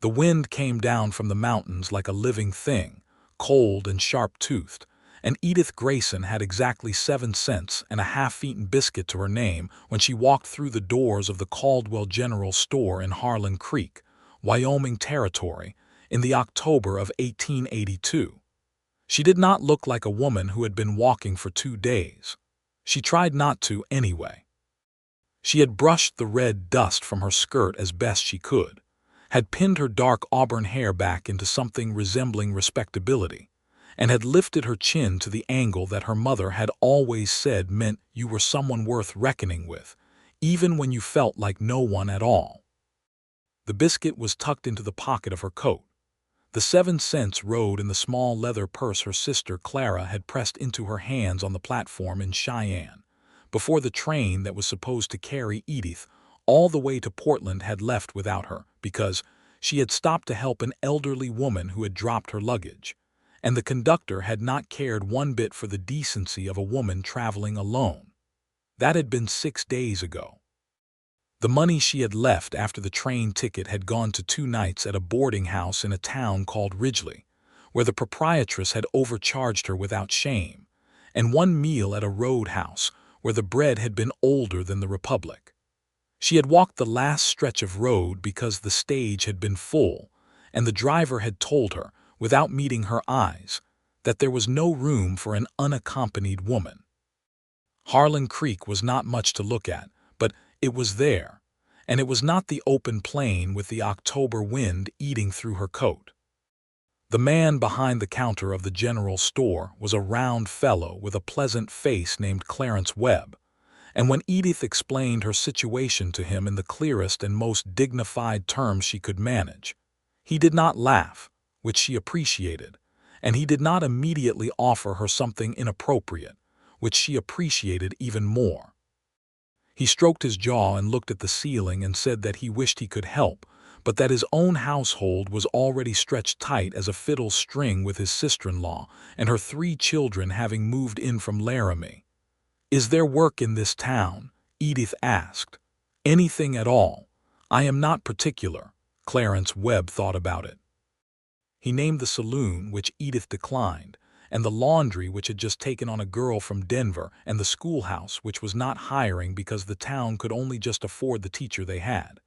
The wind came down from the mountains like a living thing, cold and sharp-toothed, and Edith Grayson had exactly 7 cents and a half-eaten biscuit to her name when she walked through the doors of the Caldwell General Store in Harlan Creek, Wyoming Territory, in the October of 1882. She did not look like a woman who had been walking for 2 days. She tried not to anyway. She had brushed the red dust from her skirt as best she could, had pinned her dark auburn hair back into something resembling respectability, and had lifted her chin to the angle that her mother had always said meant you were someone worth reckoning with, even when you felt like no one at all. The biscuit was tucked into the pocket of her coat. The 7 cents rode in the small leather purse her sister Clara had pressed into her hands on the platform in Cheyenne, before the train that was supposed to carry Edith all the way to Portland had left without her because she had stopped to help an elderly woman who had dropped her luggage, and the conductor had not cared one bit for the decency of a woman traveling alone. That had been 6 days ago. The money she had left after the train ticket had gone to 2 nights at a boarding house in a town called Ridgely, where the proprietress had overcharged her without shame, and 1 meal at a roadhouse where the bread had been older than the Republic. She had walked the last stretch of road because the stage had been full, and the driver had told her, without meeting her eyes, that there was no room for an unaccompanied woman. Harlan Creek was not much to look at, but it was there, and it was not the open plain with the October wind eating through her coat. The man behind the counter of the general store was a round fellow with a pleasant face named Clarence Webb, and when Edith explained her situation to him in the clearest and most dignified terms she could manage, he did not laugh, which she appreciated, and he did not immediately offer her something inappropriate, which she appreciated even more. He stroked his jaw and looked at the ceiling and said that he wished he could help, but that his own household was already stretched tight as a fiddle string with his sister-in-law and her 3 children having moved in from Laramie. "Is there work in this town?" Edith asked. "Anything at all. I am not particular." Clarence Webb thought about it. He named the saloon, which Edith declined, and the laundry which had just taken on a girl from Denver, and the schoolhouse which was not hiring because the town could only just afford the teacher they had.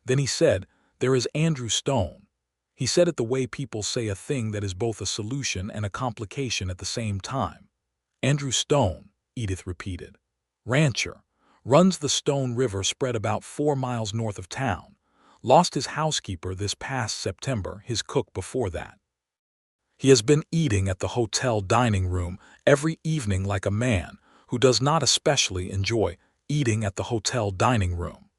Then he said, "There is Andrew Stone." He said it the way people say a thing that is both a solution and a complication at the same time. "Andrew Stone," Edith repeated. "Rancher. Runs the Stone River spread about 4 miles north of town. Lost his housekeeper this past September, his cook before that. He has been eating at the hotel dining room every evening like a man who does not especially enjoy eating at the hotel dining room.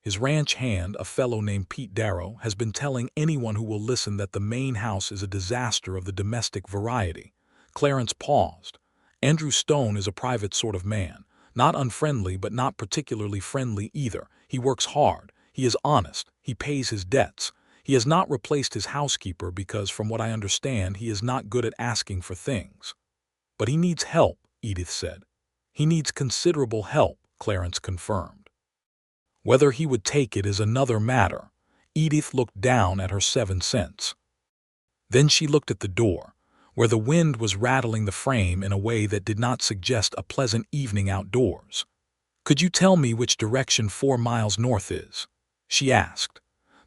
His ranch hand, a fellow named Pete Darrow, has been telling anyone who will listen that the main house is a disaster of the domestic variety." Clarence paused. "Andrew Stone is a private sort of man, not unfriendly but not particularly friendly either. He works hard, he is honest, he pays his debts. He has not replaced his housekeeper because, from what I understand, he is not good at asking for things. But he needs help," Edith said. "He needs considerable help," Clarence confirmed. "Whether he would take it is another matter." Edith looked down at her 7 cents. Then she looked at the door, where the wind was rattling the frame in a way that did not suggest a pleasant evening outdoors. "Could you tell me which direction 4 miles north is?" she asked.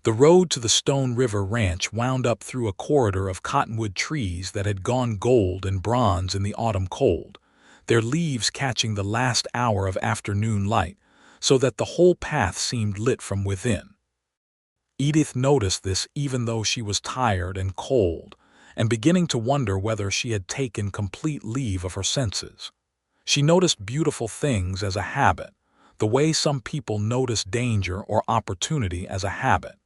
The road to the Stone River Ranch wound up through a corridor of cottonwood trees that had gone gold and bronze in the autumn cold, their leaves catching the last hour of afternoon light, so that the whole path seemed lit from within. Edith noticed this even though she was tired and cold, and beginning to wonder whether she had taken complete leave of her senses. She noticed beautiful things as a habit, the way some people notice danger or opportunity as a habit.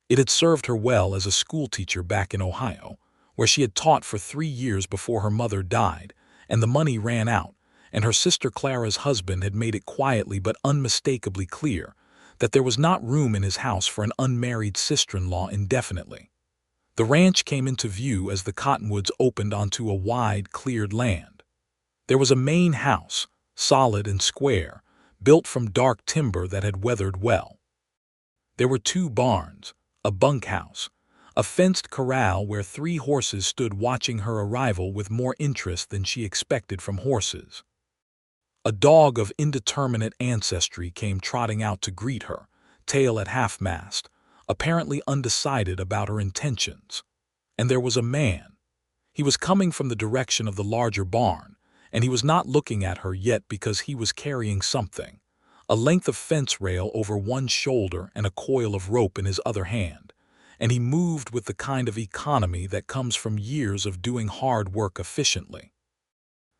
It had served her well as a schoolteacher back in Ohio, where she had taught for 3 years before her mother died, and the money ran out, and her sister Clara's husband had made it quietly but unmistakably clear that there was not room in his house for an unmarried sister-in-law indefinitely. The ranch came into view as the cottonwoods opened onto a wide, cleared land. There was a main house, solid and square, built from dark timber that had weathered well. There were 2 barns, A bunkhouse. A fenced corral where 3 horses stood watching her arrival with more interest than she expected from horses. A dog of indeterminate ancestry came trotting out to greet her, tail at half-mast, apparently undecided about her intentions. And there was a man. He was coming from the direction of the larger barn, and he was not looking at her yet because he was carrying something, a length of fence rail over one shoulder and a coil of rope in his other hand, and he moved with the kind of economy that comes from years of doing hard work efficiently.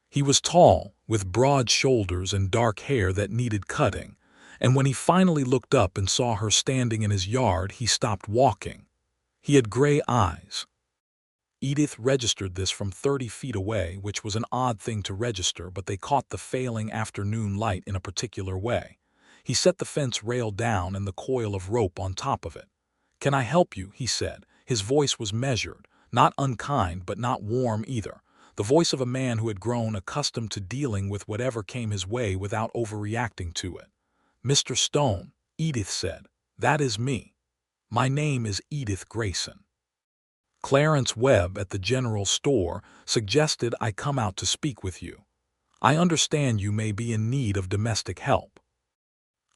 He was tall, with broad shoulders and dark hair that needed cutting, and when he finally looked up and saw her standing in his yard, he stopped walking. He had gray eyes. Edith registered this from 30 feet away, which was an odd thing to register, but they caught the failing afternoon light in a particular way. He set the fence rail down and the coil of rope on top of it. "Can I help you?" he said. His voice was measured, not unkind but not warm either, the voice of a man who had grown accustomed to dealing with whatever came his way without overreacting to it. "Mr. Stone," Edith said, "that is me. My name is Edith Grayson. Clarence Webb at the general store suggested I come out to speak with you. I understand you may be in need of domestic help.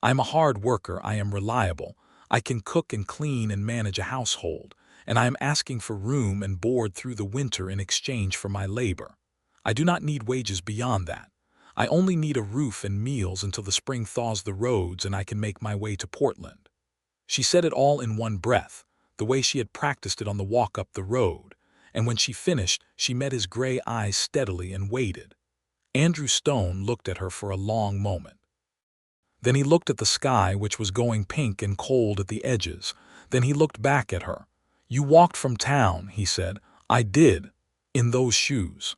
I'm a hard worker, I am reliable, I can cook and clean and manage a household, and I am asking for room and board through the winter in exchange for my labor. I do not need wages beyond that. I only need a roof and meals until the spring thaws the roads and I can make my way to Portland." She said it all in one breath, the way she had practiced it on the walk up the road, and when she finished, she met his gray eyes steadily and waited. Andrew Stone looked at her for a long moment. Then he looked at the sky, which was going pink and cold at the edges. Then he looked back at her. "You walked from town," he said. "I did. In those shoes."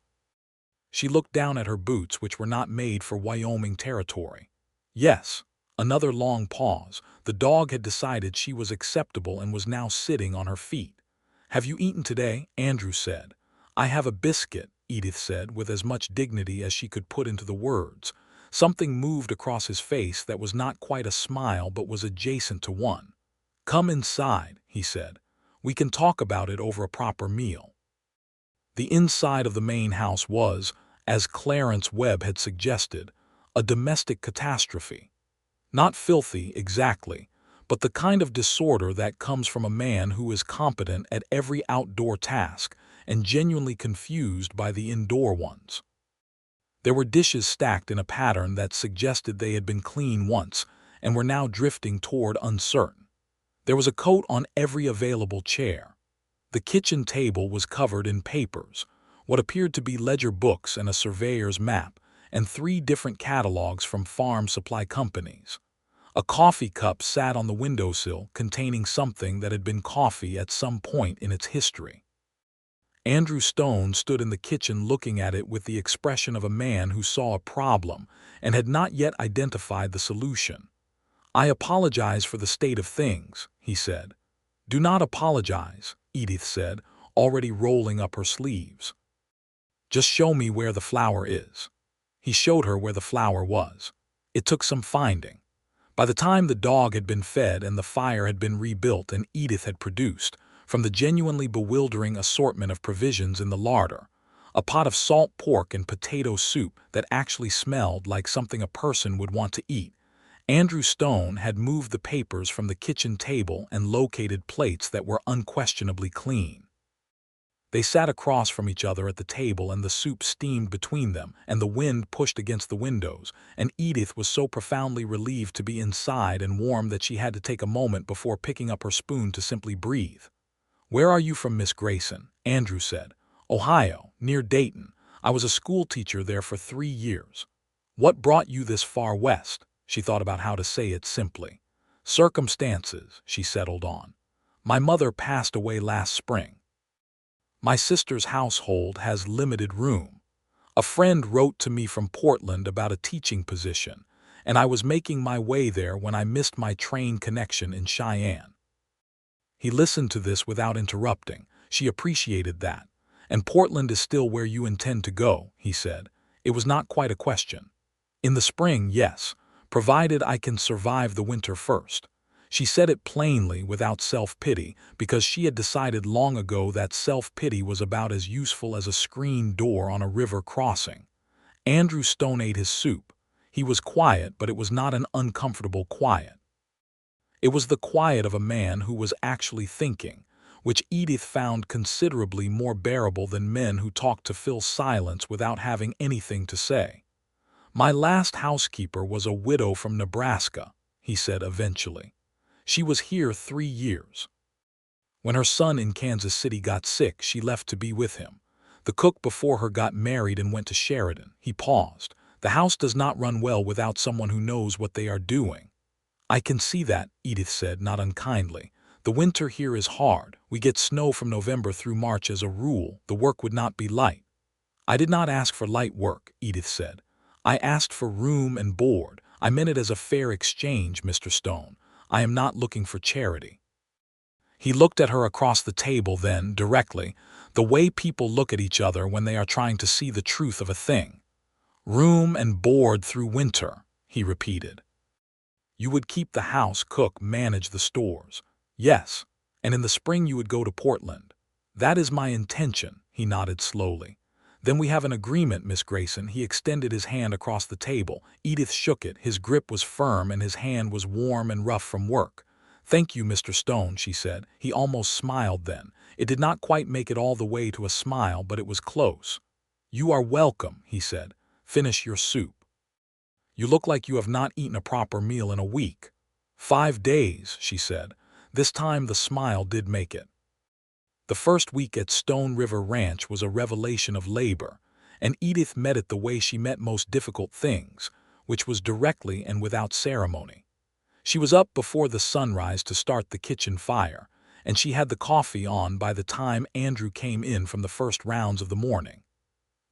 She looked down at her boots, which were not made for Wyoming Territory. "Yes." Another long pause. The dog had decided she was acceptable and was now sitting on her feet. "Have you eaten today?" Andrew said. "I have a biscuit," Edith said with as much dignity as she could put into the words. Something moved across his face that was not quite a smile but was adjacent to one. "Come inside," he said. "We can talk about it over a proper meal." The inside of the main house was, as Clarence Webb had suggested, a domestic catastrophe. Not filthy, exactly, but the kind of disorder that comes from a man who is competent at every outdoor task and genuinely confused by the indoor ones. There were dishes stacked in a pattern that suggested they had been clean once and were now drifting toward uncertain. There was a coat on every available chair. The kitchen table was covered in papers, what appeared to be ledger books and a surveyor's map, and 3 different catalogs from farm supply companies. A coffee cup sat on the windowsill containing something that had been coffee at some point in its history. Andrew Stone stood in the kitchen looking at it with the expression of a man who saw a problem and had not yet identified the solution. "I apologize for the state of things," he said. "Do not apologize," Edith said, already rolling up her sleeves. "Just show me where the flour is." He showed her where the flour was. It took some finding. By the time the dog had been fed and the fire had been rebuilt and Edith had produced, from the genuinely bewildering assortment of provisions in the larder, a pot of salt pork and potato soup that actually smelled like something a person would want to eat, Andrew Stone had moved the papers from the kitchen table and located plates that were unquestionably clean. They sat across from each other at the table and the soup steamed between them and the wind pushed against the windows, and Edith was so profoundly relieved to be inside and warm that she had to take a moment before picking up her spoon to simply breathe. "Where are you from, Miss Grayson?" Andrew said. "Ohio, near Dayton. I was a school teacher there for 3 years. What brought you this far west?" She thought about how to say it simply. "Circumstances," she settled on. "My mother passed away last spring. My sister's household has limited room. A friend wrote to me from Portland about a teaching position, and I was making my way there when I missed my train connection in Cheyenne." He listened to this without interrupting. She appreciated that. "And Portland is still where you intend to go," he said. It was not quite a question. "In the spring, yes, provided I can survive the winter first." She said it plainly, without self-pity, because she had decided long ago that self-pity was about as useful as a screen door on a river crossing. Andrew Stone ate his soup. He was quiet, but it was not an uncomfortable quiet. It was the quiet of a man who was actually thinking, which Edith found considerably more bearable than men who talked to fill silence without having anything to say. "My last housekeeper was a widow from Nebraska," he said eventually. "She was here 3 years. When her son in Kansas City got sick, she left to be with him. The cook before her got married and went to Sheridan." He paused. "The house does not run well without someone who knows what they are doing." "I can see that," Edith said, not unkindly. "The winter here is hard. We get snow from November through March as a rule. The work would not be light." "I did not ask for light work," Edith said. "I asked for room and board. I meant it as a fair exchange, Mr. Stone. I am not looking for charity." He looked at her across the table then, directly, the way people look at each other when they are trying to see the truth of a thing. "Room and board through winter," he repeated. "You would keep the house, cook, manage the stores." "Yes, and in the spring you would go to Portland." "That is my intention," he nodded slowly. "Then we have an agreement, Miss Grayson." He extended his hand across the table. Edith shook it. His grip was firm and his hand was warm and rough from work. "Thank you, Mr. Stone," she said. He almost smiled then. It did not quite make it all the way to a smile, but it was close. "You are welcome," he said. "Finish your soup. You look like you have not eaten a proper meal in a week." "5 days," she said. This time the smile did make it. The first week at Stone River Ranch was a revelation of labor, and Edith met it the way she met most difficult things, which was directly and without ceremony. She was up before the sunrise to start the kitchen fire, and she had the coffee on by the time Andrew came in from the first rounds of the morning.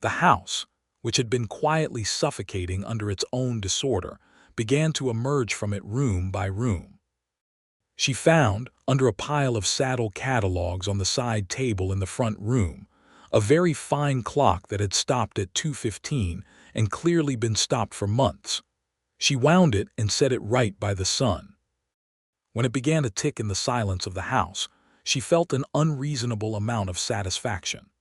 The house, which had been quietly suffocating under its own disorder, began to emerge from it room by room. She found, under a pile of saddle catalogs on the side table in the front room, a very fine clock that had stopped at 2:15 and clearly been stopped for months. She wound it and set it right by the sun. When it began to tick in the silence of the house, she felt an unreasonable amount of satisfaction.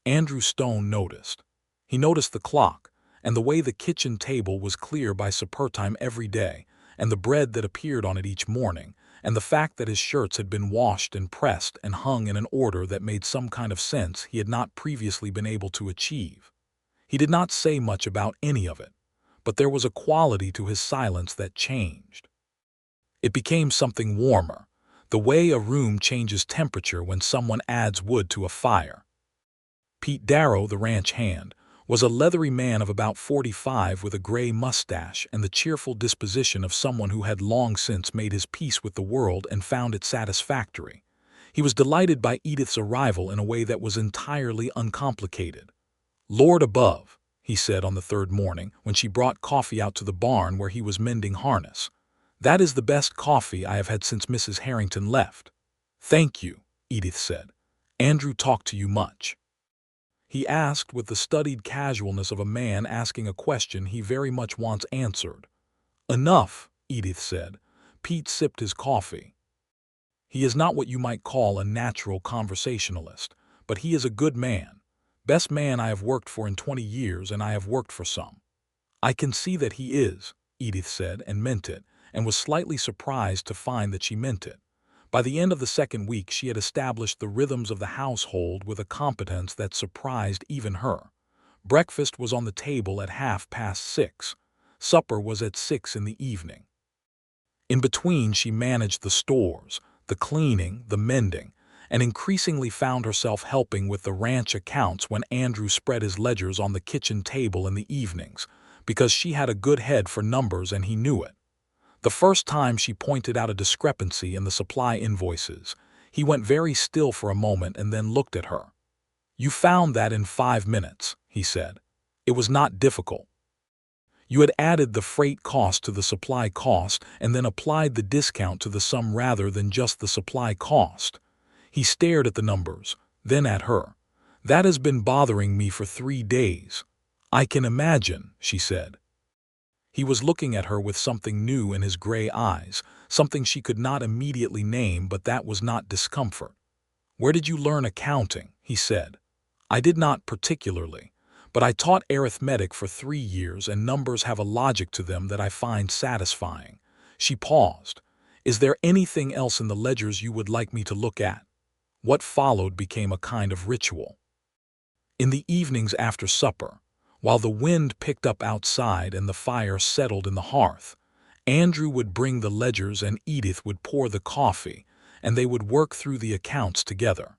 Andrew Stone noticed. He noticed the clock, and the way the kitchen table was clear by supper time every day, and the bread that appeared on it each morning, and the fact that his shirts had been washed and pressed and hung in an order that made some kind of sense he had not previously been able to achieve. He did not say much about any of it, but there was a quality to his silence that changed. It became something warmer, the way a room changes temperature when someone adds wood to a fire. Pete Darrow, the ranch hand, was a leathery man of about 45 with a gray mustache and the cheerful disposition of someone who had long since made his peace with the world and found it satisfactory. He was delighted by Edith's arrival in a way that was entirely uncomplicated. "Lord above," he said on the third morning when she brought coffee out to the barn where he was mending harness. "That is the best coffee I have had since Mrs. Harrington left." "Thank you," Edith said. "Andrew talked to you much?" He asked with the studied casualness of a man asking a question he very much wants answered. "Enough," Edith said. Pete sipped his coffee. "He is not what you might call a natural conversationalist, but he is a good man. Best man I have worked for in 20 years, and I have worked for some." "I can see that he is," Edith said, and meant it, and was slightly surprised to find that she meant it. By the end of the second week she had established the rhythms of the household with a competence that surprised even her. Breakfast was on the table at 6:30. Supper was at 6 in the evening. In between she managed the stores, the cleaning, the mending, and increasingly found herself helping with the ranch accounts when Andrew spread his ledgers on the kitchen table in the evenings, because she had a good head for numbers and he knew it. The first time she pointed out a discrepancy in the supply invoices, he went very still for a moment and then looked at her. "You found that in 5 minutes," he said. "It was not difficult. You had added the freight cost to the supply cost and then applied the discount to the sum rather than just the supply cost." He stared at the numbers, then at her. "That has been bothering me for 3 days." "I can imagine," she said. He was looking at her with something new in his gray eyes, something she could not immediately name, but that was not discomfort. "Where did you learn accounting?" he said. "I did not particularly, but I taught arithmetic for 3 years, and numbers have a logic to them that I find satisfying." She paused. "Is there anything else in the ledgers you would like me to look at?" What followed became a kind of ritual. In the evenings after supper, while the wind picked up outside and the fire settled in the hearth, Andrew would bring the ledgers and Edith would pour the coffee, and they would work through the accounts together.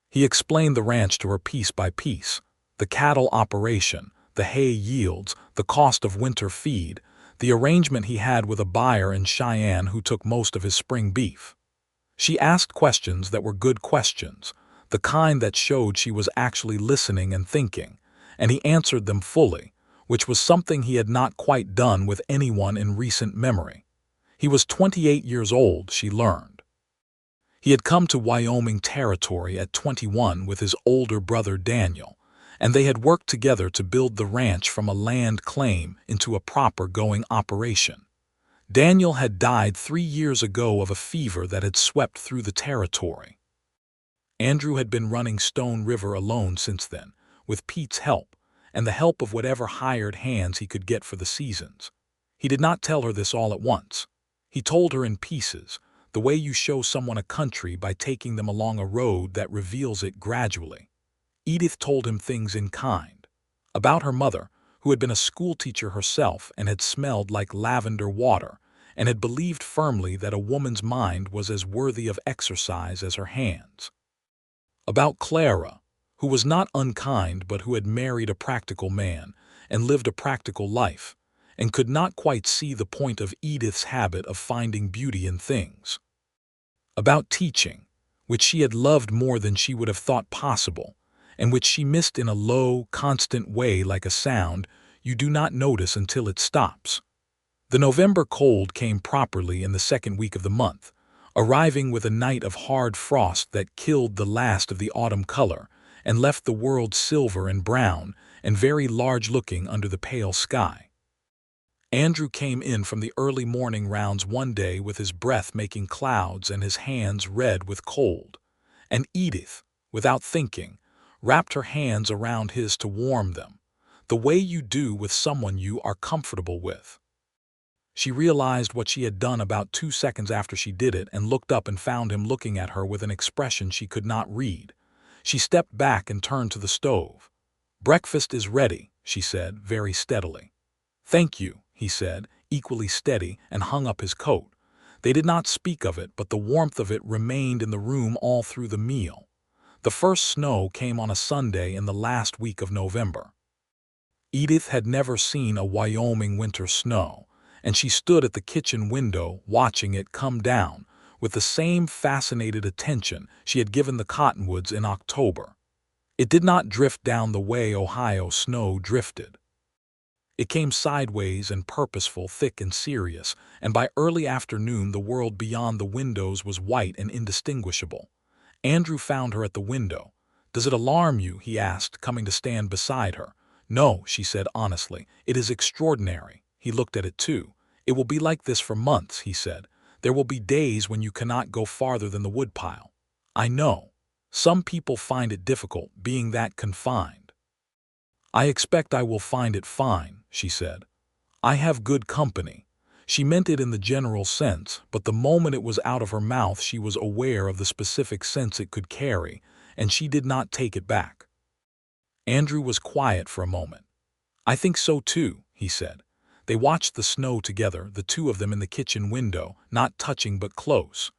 He explained the ranch to her piece by piece: the cattle operation, the hay yields, the cost of winter feed, the arrangement he had with a buyer in Cheyenne who took most of his spring beef. She asked questions that were good questions, the kind that showed she was actually listening and thinking, and he answered them fully, which was something he had not quite done with anyone in recent memory. He was 28 years old, she learned. He had come to Wyoming Territory at 21 with his older brother Daniel, and they had worked together to build the ranch from a land claim into a proper going operation. Daniel had died 3 years ago of a fever that had swept through the territory. Andrew had been running Stone River alone since then, with Pete's help, and the help of whatever hired hands he could get for the seasons. He did not tell her this all at once. He told her in pieces, the way you show someone a country by taking them along a road that reveals it gradually. Edith told him things in kind. About her mother, who had been a schoolteacher herself and had smelled like lavender water, and had believed firmly that a woman's mind was as worthy of exercise as her hands. About Clara, who was not unkind but who had married a practical man and lived a practical life, and could not quite see the point of Edith's habit of finding beauty in things. About teaching, which she had loved more than she would have thought possible, and which she missed in a low, constant way like a sound you do not notice until it stops. The November cold came properly in the second week of the month, arriving with a night of hard frost that killed the last of the autumn color and left the world silver and brown and very large-looking under the pale sky. Andrew came in from the early morning rounds one day with his breath making clouds and his hands red with cold, and Edith, without thinking, wrapped her hands around his to warm them, the way you do with someone you are comfortable with. She realized what she had done about 2 seconds after she did it and looked up and found him looking at her with an expression she could not read. She stepped back and turned to the stove. "Breakfast is ready," she said, very steadily. "Thank you," he said, equally steady, and hung up his coat. They did not speak of it, but the warmth of it remained in the room all through the meal. The first snow came on a Sunday in the last week of November. Edith had never seen a Wyoming winter snow, and she stood at the kitchen window watching it come down with the same fascinated attention she had given the cottonwoods in October. It did not drift down the way Ohio snow drifted. It came sideways and purposeful, thick and serious, and by early afternoon the world beyond the windows was white and indistinguishable. Andrew found her at the window. "Does it alarm you?" he asked, coming to stand beside her. "No," she said honestly. "It is extraordinary." He looked at it too. "It will be like this for months," he said. "There will be days when you cannot go farther than the woodpile." "I know. Some people find it difficult, being that confined." "I expect I will find it fine," she said. "I have good company." She meant it in the general sense, but the moment it was out of her mouth she was aware of the specific sense it could carry, and she did not take it back. Andrew was quiet for a moment. "I think so too," he said. They watched the snow together, the two of them in the kitchen window, not touching but close.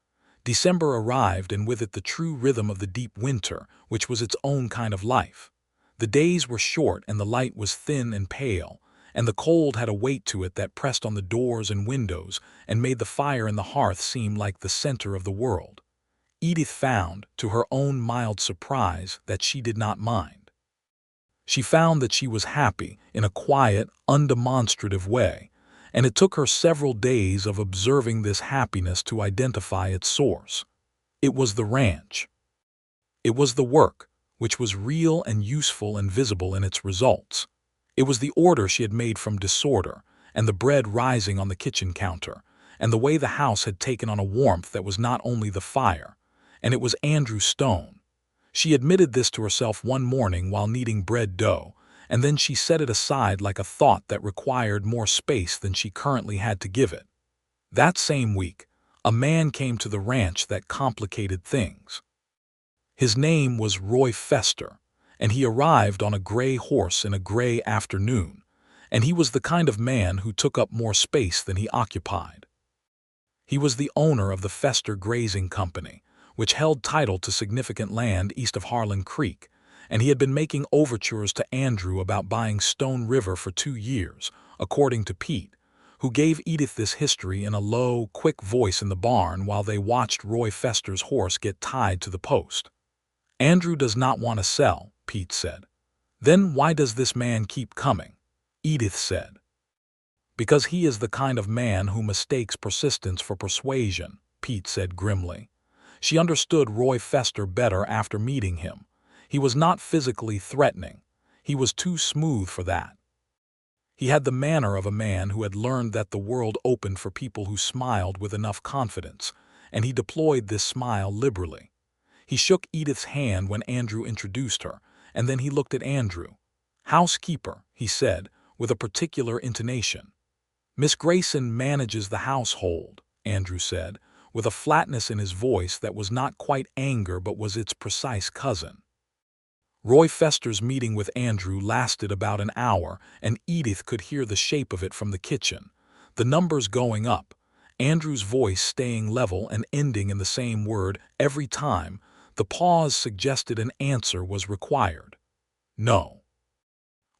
December arrived, and with it the true rhythm of the deep winter, which was its own kind of life. The days were short and the light was thin and pale, and the cold had a weight to it that pressed on the doors and windows and made the fire in the hearth seem like the center of the world. Edith found, to her own mild surprise, that she did not mind. She found that she was happy in a quiet, undemonstrative way, and it took her several days of observing this happiness to identify its source. It was the ranch. It was the work, which was real and useful and visible in its results. It was the order she had made from disorder, and the bread rising on the kitchen counter, and the way the house had taken on a warmth that was not only the fire, and it was Andrew Stone. She admitted this to herself one morning while kneading bread dough, and then she set it aside like a thought that required more space than she currently had to give it. That same week, a man came to the ranch that complicated things. His name was Roy Fester, and he arrived on a gray horse in a gray afternoon, and he was the kind of man who took up more space than he occupied. He was the owner of the Fester Grazing Company, which held title to significant land east of Harlan Creek, and he had been making overtures to Andrew about buying Stone River for 2 years, according to Pete, who gave Edith this history in a low, quick voice in the barn while they watched Roy Fester's horse get tied to the post. "Andrew does not want to sell," Pete said. "Then why does this man keep coming?" Edith said. "Because he is the kind of man who mistakes persistence for persuasion," Pete said grimly. She understood Roy Fester better after meeting him. He was not physically threatening. He was too smooth for that. He had the manner of a man who had learned that the world opened for people who smiled with enough confidence, and he deployed this smile liberally. He shook Edith's hand when Andrew introduced her, and then he looked at Andrew. "Housekeeper," he said, with a particular intonation. "Miss Grayson manages the household," Andrew said, with a flatness in his voice that was not quite anger but was its precise cousin. Roy Fester's meeting with Andrew lasted about an hour, and Edith could hear the shape of it from the kitchen, the numbers going up, Andrew's voice staying level and ending in the same word every time. The pause suggested an answer was required. No.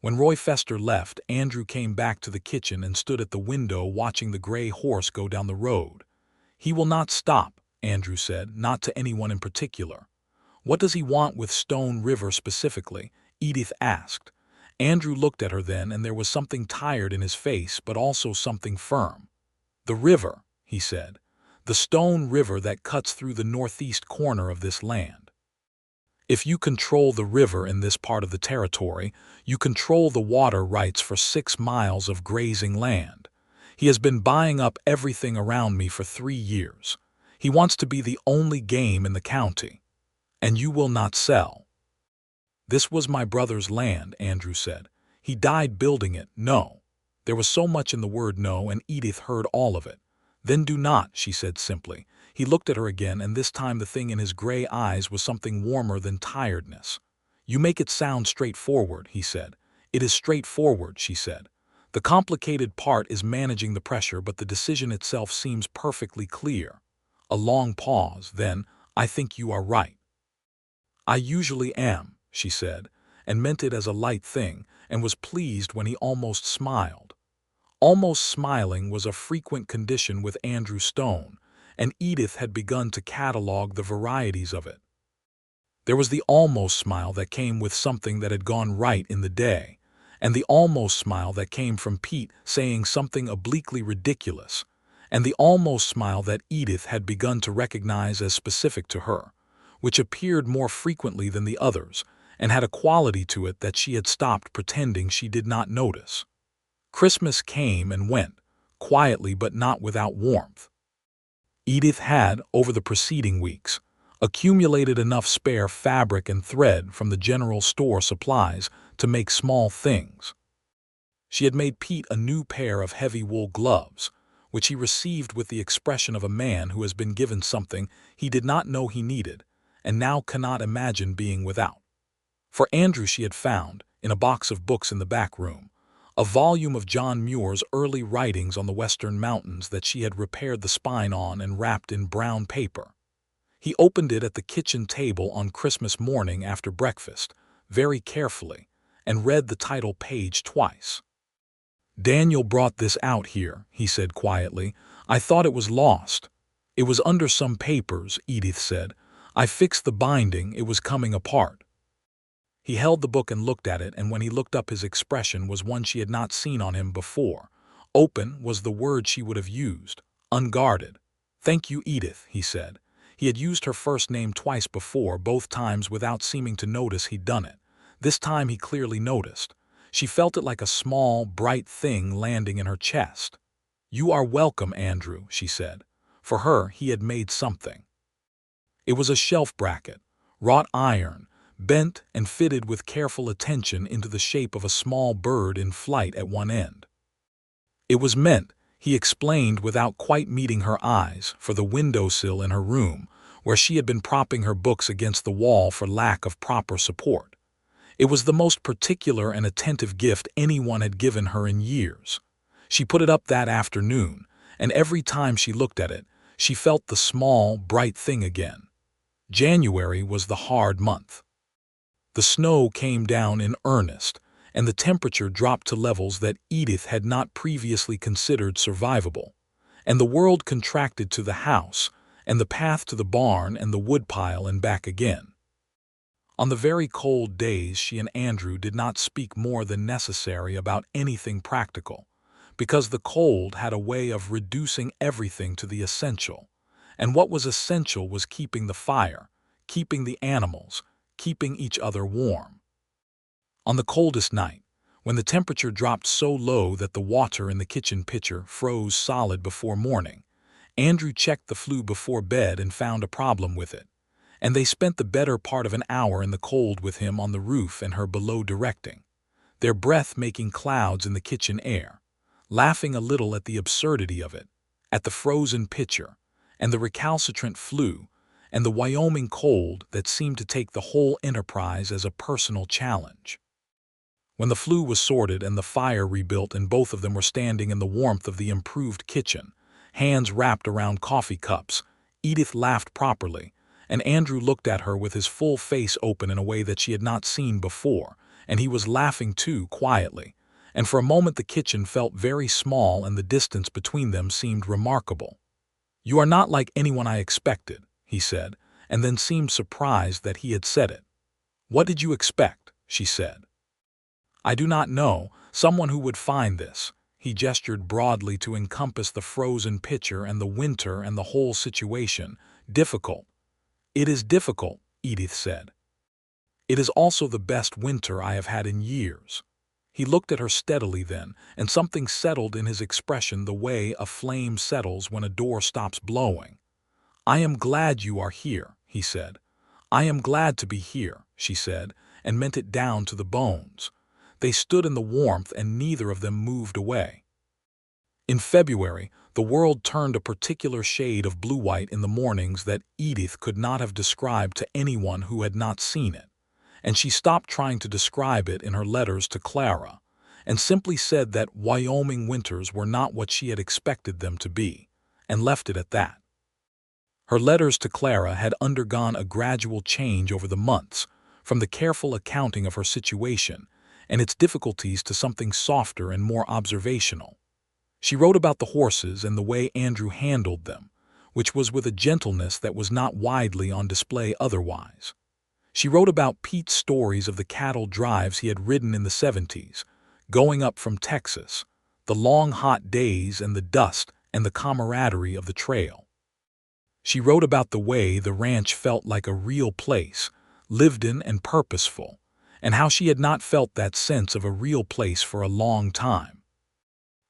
When Roy Fester left, Andrew came back to the kitchen and stood at the window watching the gray horse go down the road. "He will not stop," Andrew said, "not to anyone in particular." "What does he want with Stone River specifically?" Edith asked. Andrew looked at her then, and there was something tired in his face, but also something firm. "The river," he said. "The Stone River that cuts through the northeast corner of this land. If you control the river in this part of the territory, you control the water rights for 6 miles of grazing land. He has been buying up everything around me for 3 years. He wants to be the only game in the county. And you will not sell." "This was my brother's land," Andrew said. "He died building it. No." There was so much in the word no, and Edith heard all of it. "Then do not," she said simply. He looked at her again, and this time the thing in his gray eyes was something warmer than tiredness. "You make it sound straightforward," he said. "It is straightforward," she said. "The complicated part is managing the pressure, but the decision itself seems perfectly clear." A long pause, then, "I think you are right." "I usually am," she said, and meant it as a light thing, and was pleased when he almost smiled. Almost smiling was a frequent condition with Andrew Stone, and Edith had begun to catalog the varieties of it. There was the almost smile that came with something that had gone right in the day, and the almost smile that came from Pete saying something obliquely ridiculous, and the almost smile that Edith had begun to recognize as specific to her, which appeared more frequently than the others, and had a quality to it that she had stopped pretending she did not notice. Christmas came and went, quietly but not without warmth. Edith had, over the preceding weeks, accumulated enough spare fabric and thread from the general store supplies to make small things. She had made Pete a new pair of heavy wool gloves, which he received with the expression of a man who has been given something he did not know he needed, and now cannot imagine being without. For Andrew she had found, in a box of books in the back room, a volume of John Muir's early writings on the Western Mountains that she had repaired the spine on and wrapped in brown paper. He opened it at the kitchen table on Christmas morning after breakfast, very carefully, and read the title page twice. "Daniel brought this out here," he said quietly. "I thought it was lost." "It was under some papers," Edith said. "I fixed the binding, it was coming apart." He held the book and looked at it, and when he looked up his expression was one she had not seen on him before. Open was the word she would have used, unguarded. "Thank you, Edith," he said. He had used her first name twice before, both times without seeming to notice he'd done it. This time he clearly noticed. She felt it like a small, bright thing landing in her chest. "You are welcome, Andrew," she said. For her, he had made something. It was a shelf bracket, wrought iron, bent and fitted with careful attention into the shape of a small bird in flight at one end. It was meant, he explained without quite meeting her eyes, for the windowsill in her room, where she had been propping her books against the wall for lack of proper support. It was the most particular and attentive gift anyone had given her in years. She put it up that afternoon, and every time she looked at it, she felt the small, bright thing again. January was the hard month. The snow came down in earnest, and the temperature dropped to levels that Edith had not previously considered survivable, and the world contracted to the house, and the path to the barn and the woodpile and back again. On the very cold days she and Andrew did not speak more than necessary about anything practical, because the cold had a way of reducing everything to the essential, and what was essential was keeping the fire, keeping the animals, keeping each other warm. On the coldest night, when the temperature dropped so low that the water in the kitchen pitcher froze solid before morning, Andrew checked the flue before bed and found a problem with it, and they spent the better part of an hour in the cold with him on the roof and her below directing, their breath making clouds in the kitchen air, laughing a little at the absurdity of it, at the frozen pitcher, and the recalcitrant flue, and the Wyoming cold that seemed to take the whole enterprise as a personal challenge. When the flue was sorted and the fire rebuilt and both of them were standing in the warmth of the improved kitchen, hands wrapped around coffee cups, Edith laughed properly, and Andrew looked at her with his full face open in a way that she had not seen before, and he was laughing too, quietly, and for a moment the kitchen felt very small and the distance between them seemed remarkable. "You are not like anyone I expected," he said, and then seemed surprised that he had said it. "What did you expect?" she said. "I do not know, someone who would find this." He gestured broadly to encompass the frozen pitcher and the winter and the whole situation. "Difficult." "It is difficult," Edith said. "It is also the best winter I have had in years." He looked at her steadily then, and something settled in his expression the way a flame settles when a door stops blowing. "I am glad you are here," he said. "I am glad to be here," she said, and meant it down to the bones. They stood in the warmth and neither of them moved away. In February, the world turned a particular shade of blue-white in the mornings that Edith could not have described to anyone who had not seen it, and she stopped trying to describe it in her letters to Clara, and simply said that Wyoming winters were not what she had expected them to be, and left it at that. Her letters to Clara had undergone a gradual change over the months, from the careful accounting of her situation and its difficulties to something softer and more observational. She wrote about the horses and the way Andrew handled them, which was with a gentleness that was not widely on display otherwise. She wrote about Pete's stories of the cattle drives he had ridden in the 70s, going up from Texas, the long hot days and the dust and the camaraderie of the trail. She wrote about the way the ranch felt like a real place, lived in and purposeful, and how she had not felt that sense of a real place for a long time.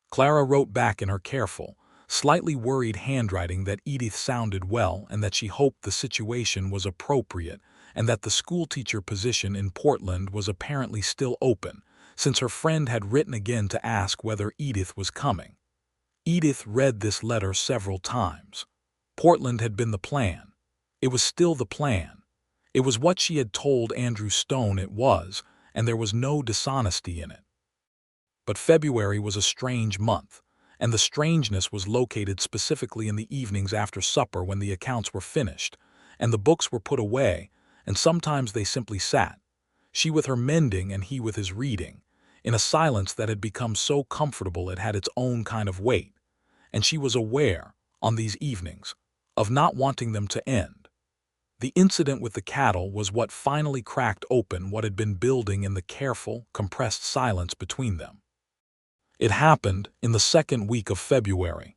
Clara wrote back in her careful, slightly worried handwriting that Edith sounded well and that she hoped the situation was appropriate and that the schoolteacher position in Portland was apparently still open, since her friend had written again to ask whether Edith was coming. Edith read this letter several times. Portland had been the plan. It was still the plan. It was what she had told Andrew Stone it was, and there was no dishonesty in it. But February was a strange month, and the strangeness was located specifically in the evenings after supper when the accounts were finished, and the books were put away, and sometimes they simply sat, she with her mending and he with his reading, in a silence that had become so comfortable it had its own kind of weight, and she was aware, on these evenings, of not wanting them to end. The incident with the cattle was what finally cracked open what had been building in the careful, compressed silence between them. It happened in the second week of February.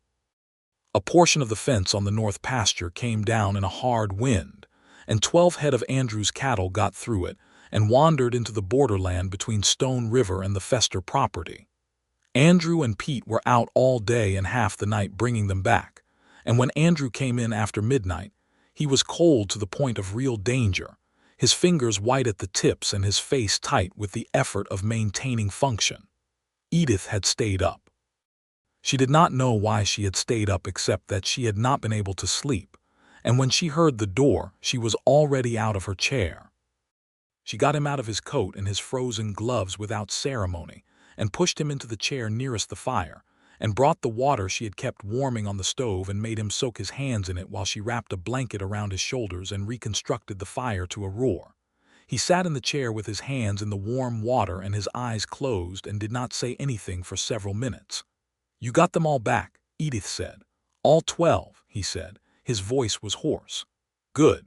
A portion of the fence on the north pasture came down in a hard wind, and 12 head of Andrew's cattle got through it, and wandered into the borderland between Stone River and the Fester property. Andrew and Pete were out all day and half the night bringing them back, and when Andrew came in after midnight, he was cold to the point of real danger, his fingers white at the tips and his face tight with the effort of maintaining function. Edith had stayed up. She did not know why she had stayed up except that she had not been able to sleep, and when she heard the door, she was already out of her chair. She got him out of his coat and his frozen gloves without ceremony, and pushed him into the chair nearest the fire, and brought the water she had kept warming on the stove and made him soak his hands in it while she wrapped a blanket around his shoulders and reconstructed the fire to a roar. He sat in the chair with his hands in the warm water and his eyes closed and did not say anything for several minutes. "You got them all back," Edith said. "All 12, he said. His voice was hoarse. "Good,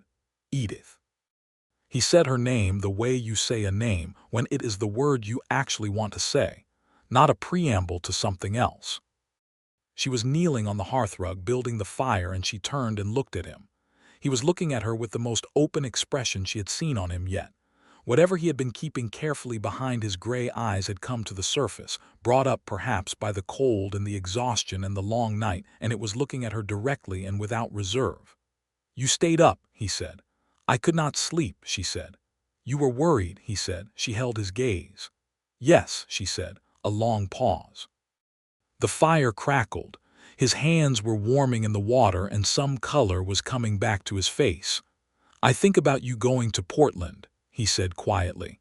Edith." He said her name the way you say a name when it is the word you actually want to say, not a preamble to something else. She was kneeling on the hearthrug building the fire and she turned and looked at him. He was looking at her with the most open expression she had seen on him yet. Whatever he had been keeping carefully behind his gray eyes had come to the surface, brought up perhaps by the cold and the exhaustion and the long night, and it was looking at her directly and without reserve. "You stayed up," he said. "I could not sleep," she said. "You were worried," he said. She held his gaze. "Yes," she said, a long pause. The fire crackled. His hands were warming in the water and some color was coming back to his face. "I think about you going to Portland," he said quietly.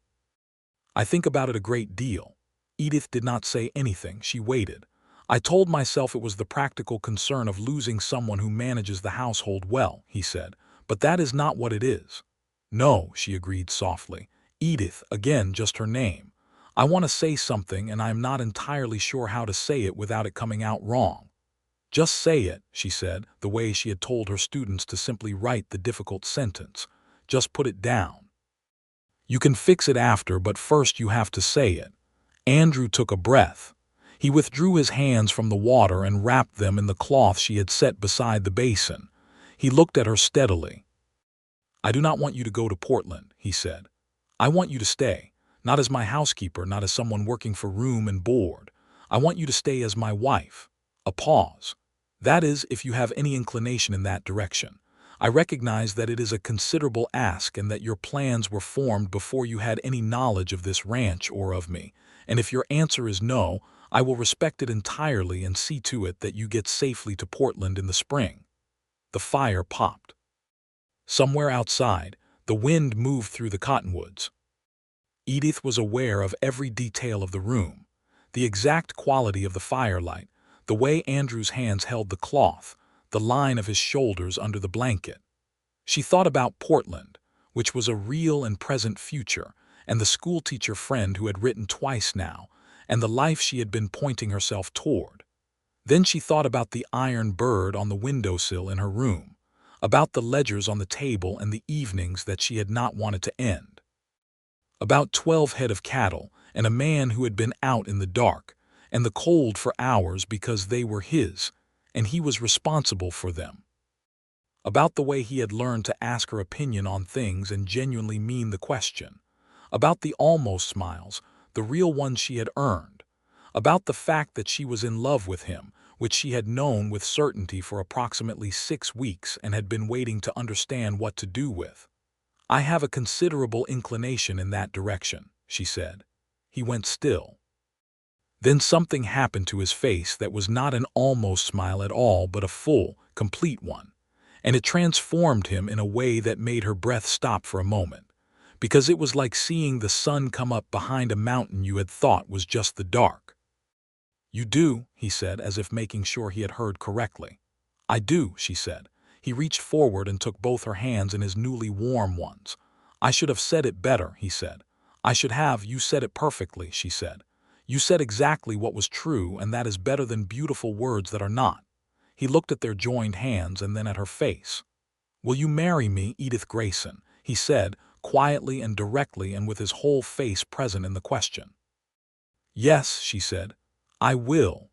"I think about it a great deal." Edith did not say anything. She waited. "I told myself it was the practical concern of losing someone who manages the household well," he said, "but that is not what it is." "No," she agreed softly. "Edith, again, just her name. I want to say something and I am not entirely sure how to say it without it coming out wrong." "Just say it," she said, the way she had told her students to simply write the difficult sentence. "Just put it down. You can fix it after, but first you have to say it." Andrew took a breath. He withdrew his hands from the water and wrapped them in the cloth she had set beside the basin. He looked at her steadily. "I do not want you to go to Portland," he said. "I want you to stay, not as my housekeeper, not as someone working for room and board. I want you to stay as my wife." A pause. "That is, if you have any inclination in that direction. I recognize that it is a considerable ask and that your plans were formed before you had any knowledge of this ranch or of me, and if your answer is no, I will respect it entirely and see to it that you get safely to Portland in the spring." The fire popped. Somewhere outside, the wind moved through the cottonwoods. Edith was aware of every detail of the room, the exact quality of the firelight, the way Andrew's hands held the cloth, the line of his shoulders under the blanket. She thought about Portland, which was a real and present future, and the schoolteacher friend who had written twice now, and the life she had been pointing herself toward. Then she thought about the iron bird on the windowsill in her room, about the ledgers on the table and the evenings that she had not wanted to end. About 12 head of cattle and a man who had been out in the dark and the cold for hours because they were his, and he was responsible for them. About the way he had learned to ask her opinion on things and genuinely mean the question. About the almost smiles, the real ones she had earned. About the fact that she was in love with him, which she had known with certainty for approximately 6 weeks and had been waiting to understand what to do with. "I have a considerable inclination in that direction," she said. He went still. Then something happened to his face that was not an almost smile at all but a full, complete one, and it transformed him in a way that made her breath stop for a moment, because it was like seeing the sun come up behind a mountain you had thought was just the dark. "You do," he said, as if making sure he had heard correctly. "I do," she said. He reached forward and took both her hands in his newly warm ones. "I should have said it better," he said. You said it perfectly," she said. "You said exactly what was true, and that is better than beautiful words that are not." He looked at their joined hands and then at her face. "Will you marry me, Edith Grayson?" he said, quietly and directly and with his whole face present in the question. "Yes," she said. "I will."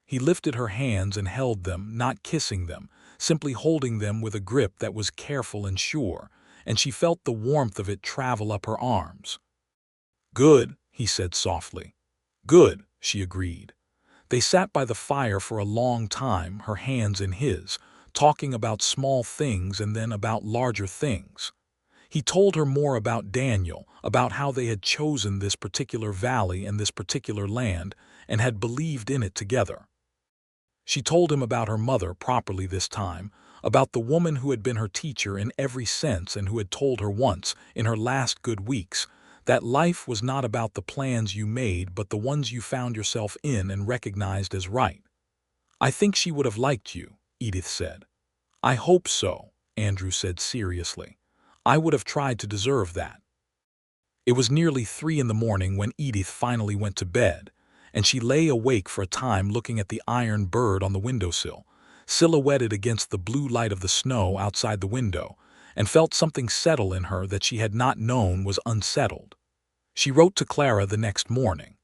He lifted her hands and held them, not kissing them, simply holding them with a grip that was careful and sure, and she felt the warmth of it travel up her arms. "Good," he said softly. "Good," she agreed. They sat by the fire for a long time, her hands in his, talking about small things and then about larger things. He told her more about Daniel, about how they had chosen this particular valley and this particular land, and had believed in it together. She told him about her mother properly this time, about the woman who had been her teacher in every sense and who had told her once, in her last good weeks, that life was not about the plans you made but the ones you found yourself in and recognized as right. "I think she would have liked you," Edith said. "I hope so," Andrew said seriously. "I would have tried to deserve that." It was nearly 3 in the morning when Edith finally went to bed, and she lay awake for a time looking at the iron bird on the windowsill, silhouetted against the blue light of the snow outside the window, and felt something settle in her that she had not known was unsettled. She wrote to Clara the next morning.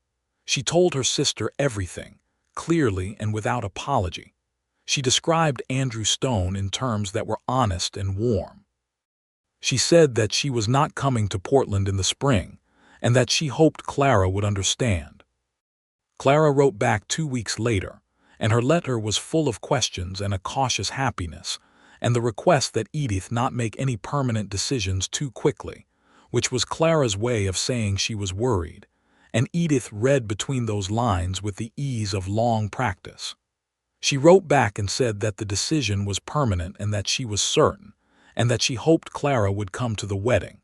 She told her sister everything, clearly and without apology. She described Andrew Stone in terms that were honest and warm. She said that she was not coming to Portland in the spring, and that she hoped Clara would understand. Clara wrote back 2 weeks later, and her letter was full of questions and a cautious happiness, and the request that Edith not make any permanent decisions too quickly, which was Clara's way of saying she was worried, and Edith read between those lines with the ease of long practice. She wrote back and said that the decision was permanent and that she was certain, and that she hoped Clara would come to the wedding.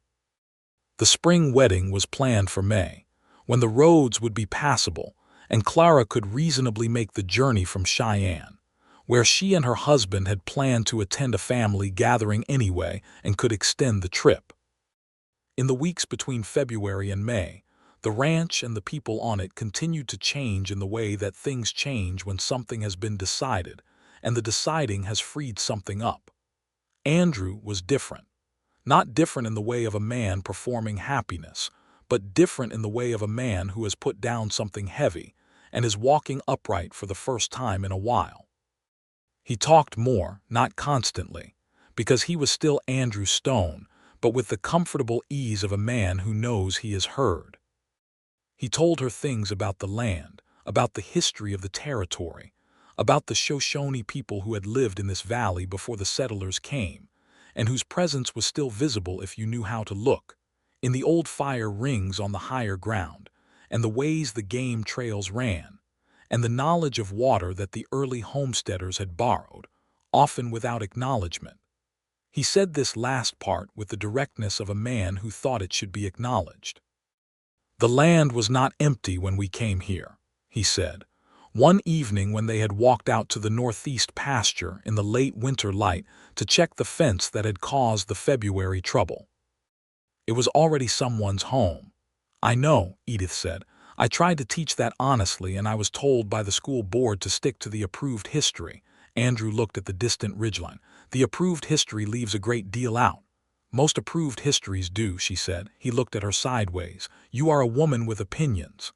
The spring wedding was planned for May, when the roads would be passable, and Clara could reasonably make the journey from Cheyenne, where she and her husband had planned to attend a family gathering anyway and could extend the trip. In the weeks between February and May, the ranch and the people on it continued to change in the way that things change when something has been decided, and the deciding has freed something up. Andrew was different. Not different in the way of a man performing happiness, but different in the way of a man who has put down something heavy and is walking upright for the first time in a while. He talked more, not constantly, because he was still Andrew Stone, but with the comfortable ease of a man who knows he is heard. He told her things about the land, about the history of the territory, about the Shoshone people who had lived in this valley before the settlers came, and whose presence was still visible if you knew how to look, in the old fire rings on the higher ground, and the ways the game trails ran, and the knowledge of water that the early homesteaders had borrowed, often without acknowledgement. He said this last part with the directness of a man who thought it should be acknowledged. "The land was not empty when we came here," he said. One evening when they had walked out to the northeast pasture in the late winter light to check the fence that had caused the February trouble. "It was already someone's home." "I know," Edith said. "I tried to teach that honestly, and I was told by the school board to stick to the approved history." Andrew looked at the distant ridgeline. "The approved history leaves a great deal out." "Most approved histories do," she said. He looked at her sideways. "You are a woman with opinions."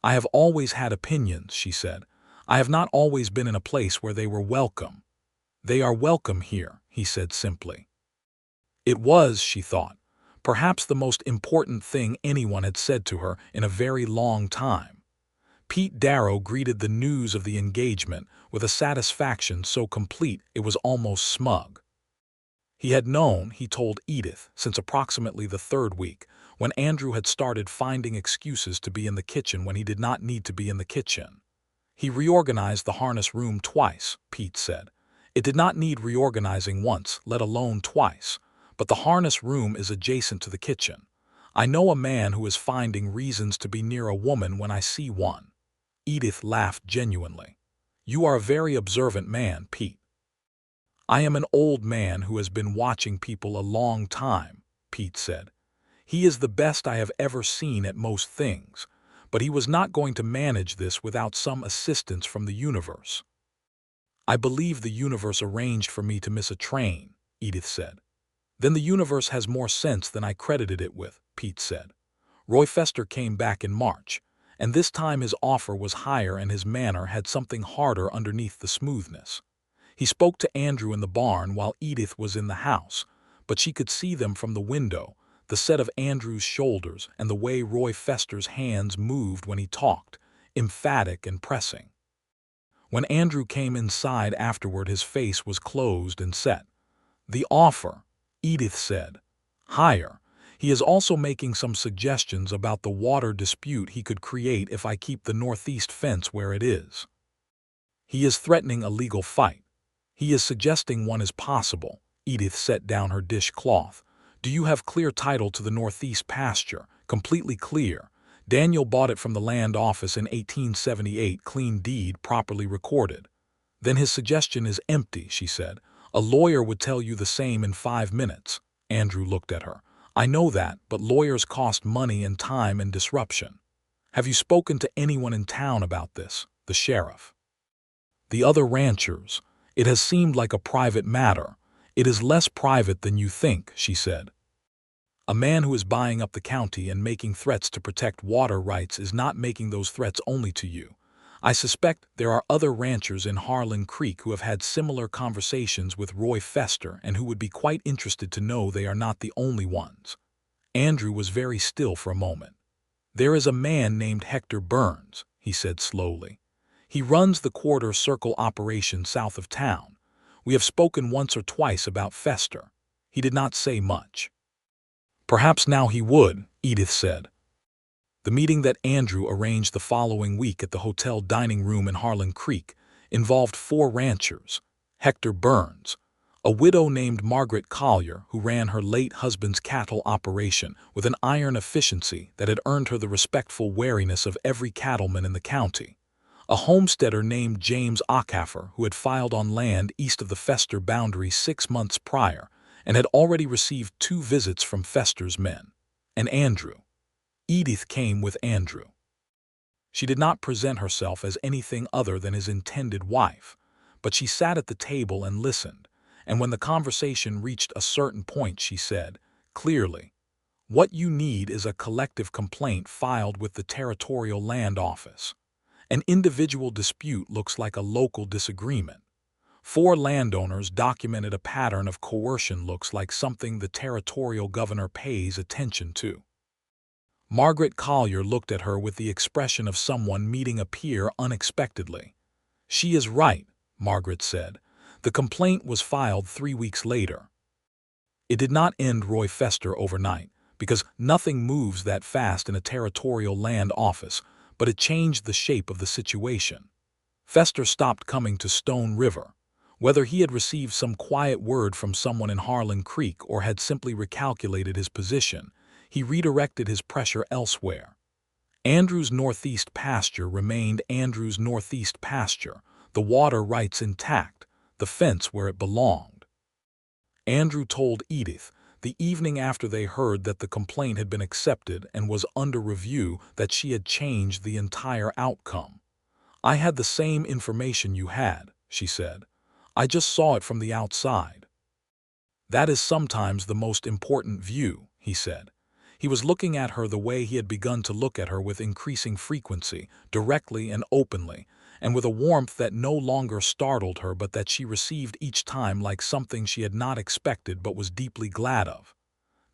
"I have always had opinions," she said. "I have not always been in a place where they were welcome." "They are welcome here," he said simply. It was, she thought, perhaps the most important thing anyone had said to her in a very long time. Pete Darrow greeted the news of the engagement with a satisfaction so complete it was almost smug. He had known, he told Edith, since approximately the 3rd week, when Andrew had started finding excuses to be in the kitchen when he did not need to be in the kitchen. "He reorganized the harness room twice," Pete said. "It did not need reorganizing once, let alone twice. But the harness room is adjacent to the kitchen. I know a man who is finding reasons to be near a woman when I see one." Edith laughed genuinely. "You are a very observant man, Pete." "I am an old man who has been watching people a long time," Pete said. "He is the best I have ever seen at most things, but he was not going to manage this without some assistance from the universe." "I believe the universe arranged for me to miss a train," Edith said. "Then the universe has more sense than I credited it with," Pete said. "Roy Fester came back in March, and this time his offer was higher and his manner had something harder underneath the smoothness. He spoke to Andrew in the barn while Edith was in the house, but she could see them from the window, the set of Andrew's shoulders and the way Roy Fester's hands moved when he talked, emphatic and pressing. When Andrew came inside afterward, his face was closed and set. "The offer," Edith said. "Higher. He is also making some suggestions about the water dispute he could create if I keep the northeast fence where it is. He is threatening a legal fight. He is suggesting one is possible." Edith set down her dishcloth. "Do you have clear title to the northeast pasture?" "Completely clear. Daniel bought it from the land office in 1878, clean deed, properly recorded." "Then his suggestion is empty," she said. "A lawyer would tell you the same in 5 minutes." Andrew looked at her. "I know that, but lawyers cost money and time and disruption." "Have you spoken to anyone in town about this?" "The sheriff." "The other ranchers?" "It has seemed like a private matter." "It is less private than you think," she said. "A man who is buying up the county and making threats to protect water rights is not making those threats only to you. I suspect there are other ranchers in Harlan Creek who have had similar conversations with Roy Fester and who would be quite interested to know they are not the only ones." Andrew was very still for a moment. "There is a man named Hector Burns," he said slowly. "He runs the quarter circle operation south of town. We have spoken once or twice about Fester. He did not say much." "Perhaps now he would," Edith said. The meeting that Andrew arranged the following week at the hotel dining room in Harlan Creek involved 4 ranchers: Hector Burns, a widow named Margaret Collier who ran her late husband's cattle operation with an iron efficiency that had earned her the respectful wariness of every cattleman in the county, a homesteader named James Ockhaffer who had filed on land east of the Fester boundary 6 months prior and had already received 2 visits from Fester's men, and Andrew. Edith came with Andrew. She did not present herself as anything other than his intended wife, but she sat at the table and listened, and when the conversation reached a certain point she said, clearly, "What you need is a collective complaint filed with the Territorial Land Office. An individual dispute looks like a local disagreement. 4 landowners documented a pattern of coercion looks like something the territorial governor pays attention to." Margaret Collier looked at her with the expression of someone meeting a peer unexpectedly. "She is right," Margaret said. "The complaint was filed 3 weeks later." It did not end Roy Fester overnight, because nothing moves that fast in a territorial land office, but it changed the shape of the situation. Fester stopped coming to Stone River. Whether he had received some quiet word from someone in Harlan Creek or had simply recalculated his position, he redirected his pressure elsewhere. Andrew's northeast pasture remained Andrew's northeast pasture, the water rights intact, the fence where it belonged. Andrew told Edith, the evening after they heard that the complaint had been accepted and was under review, that she had changed the entire outcome. "I had the same information you had," she said. "I just saw it from the outside." "That is sometimes the most important view," he said. He was looking at her the way he had begun to look at her with increasing frequency, directly and openly, and with a warmth that no longer startled her but that she received each time like something she had not expected but was deeply glad of.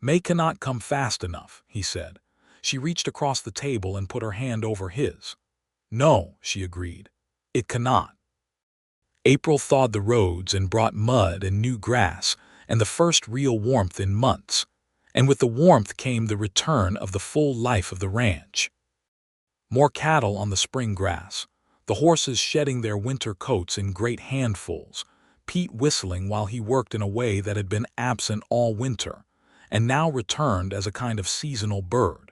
"May cannot come fast enough," he said. She reached across the table and put her hand over his. "No," she agreed. "It cannot." April thawed the roads and brought mud and new grass and the first real warmth in months, and with the warmth came the return of the full life of the ranch. More cattle on the spring grass, the horses shedding their winter coats in great handfuls, Pete whistling while he worked in a way that had been absent all winter, and now returned as a kind of seasonal bird.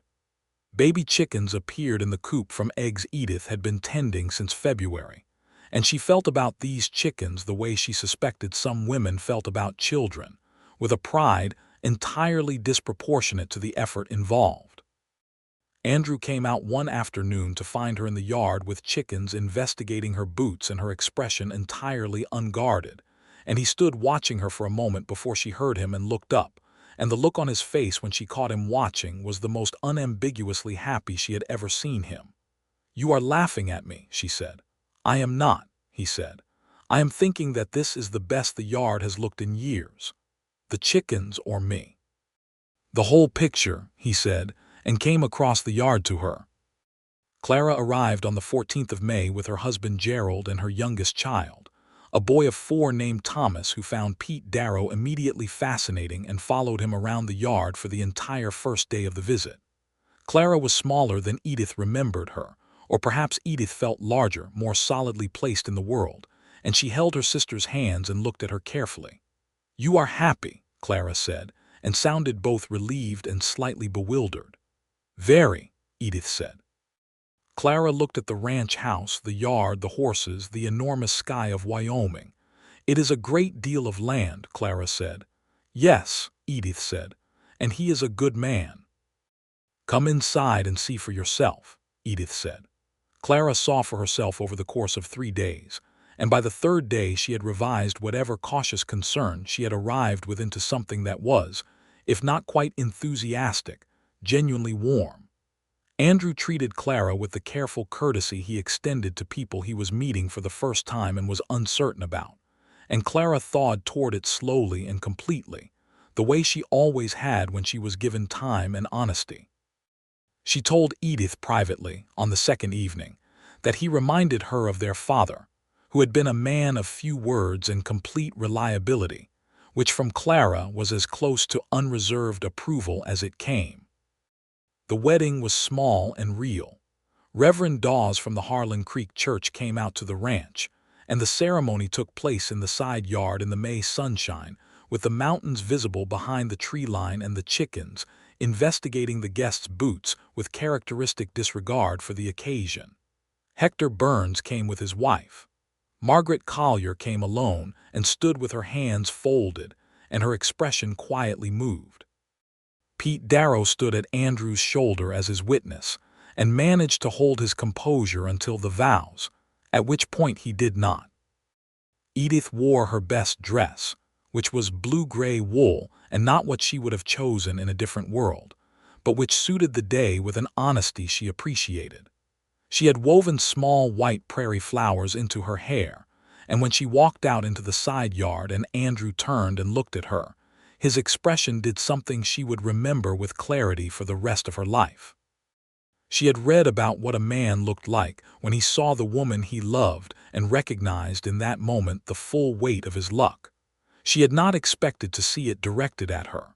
Baby chickens appeared in the coop from eggs Edith had been tending since February, and she felt about these chickens the way she suspected some women felt about children, with a pride entirely disproportionate to the effort involved. Andrew came out one afternoon to find her in the yard with chickens investigating her boots and her expression entirely unguarded, and he stood watching her for a moment before she heard him and looked up, and the look on his face when she caught him watching was the most unambiguously happy she had ever seen him. "You are laughing at me," she said. "I am not," he said. "I am thinking that this is the best the yard has looked in years." the chickens or me?" "The whole picture," he said, and came across the yard to her. Clara arrived on the 14th of May with her husband Gerald and her youngest child, a boy of 4 named Thomas, who found Pete Darrow immediately fascinating and followed him around the yard for the entire first day of the visit. Clara was smaller than Edith remembered her, or perhaps Edith felt larger, more solidly placed in the world, and she held her sister's hands and looked at her carefully. "You are happy," Clara said, and sounded both relieved and slightly bewildered. "Very," Edith said. Clara looked at the ranch house, the yard, the horses, the enormous sky of Wyoming. "It is a great deal of land," Clara said. "Yes," Edith said, "and he is a good man." "Come inside and see for yourself," Edith said. Clara saw for herself over the course of 3 days, and by the 3rd day she had revised whatever cautious concern she had arrived with into something that was, if not quite enthusiastic, genuinely warm. Andrew treated Clara with the careful courtesy he extended to people he was meeting for the first time and was uncertain about, and Clara thawed toward it slowly and completely, the way she always had when she was given time and honesty. She told Edith privately, on the 2nd evening, that he reminded her of their father, who had been a man of few words and complete reliability, which from Clara was as close to unreserved approval as it came. The wedding was small and real. Reverend Dawes from the Harlan Creek Church came out to the ranch, and the ceremony took place in the side yard in the May sunshine, with the mountains visible behind the tree line and the chickens investigating the guests' boots with characteristic disregard for the occasion. Hector Burns came with his wife. Margaret Collier came alone and stood with her hands folded and her expression quietly moved. Pete Darrow stood at Andrew's shoulder as his witness and managed to hold his composure until the vows, at which point he did not. Edith wore her best dress, which was blue-gray wool and not what she would have chosen in a different world, but which suited the day with an honesty she appreciated. She had woven small white prairie flowers into her hair, and when she walked out into the side yard and Andrew turned and looked at her, his expression did something she would remember with clarity for the rest of her life. She had read about what a man looked like when he saw the woman he loved and recognized in that moment the full weight of his luck. She had not expected to see it directed at her.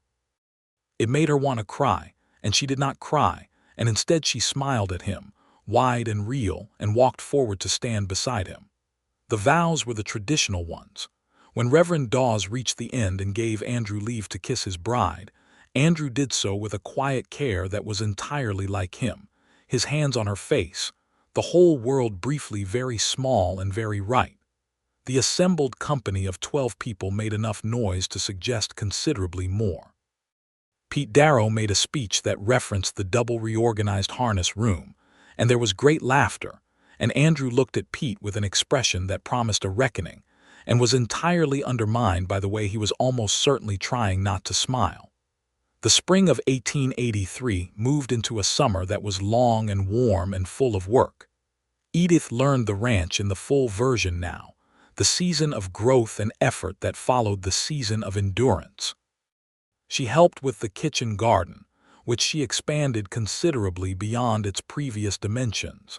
It made her want to cry, and she did not cry, and instead she smiled at him, wide and real, and walked forward to stand beside him. The vows were the traditional ones. When Reverend Dawes reached the end and gave Andrew leave to kiss his bride, Andrew did so with a quiet care that was entirely like him, his hands on her face, the whole world briefly very small and very right. The assembled company of 12 people made enough noise to suggest considerably more. Pete Darrow made a speech that referenced the double reorganized harness room, and there was great laughter, and Andrew looked at Pete with an expression that promised a reckoning, and was entirely undermined by the way he was almost certainly trying not to smile. The spring of 1883 moved into a summer that was long and warm and full of work. Edith learned the ranch in the full version now, the season of growth and effort that followed the season of endurance. She helped with the kitchen garden, which she expanded considerably beyond its previous dimensions,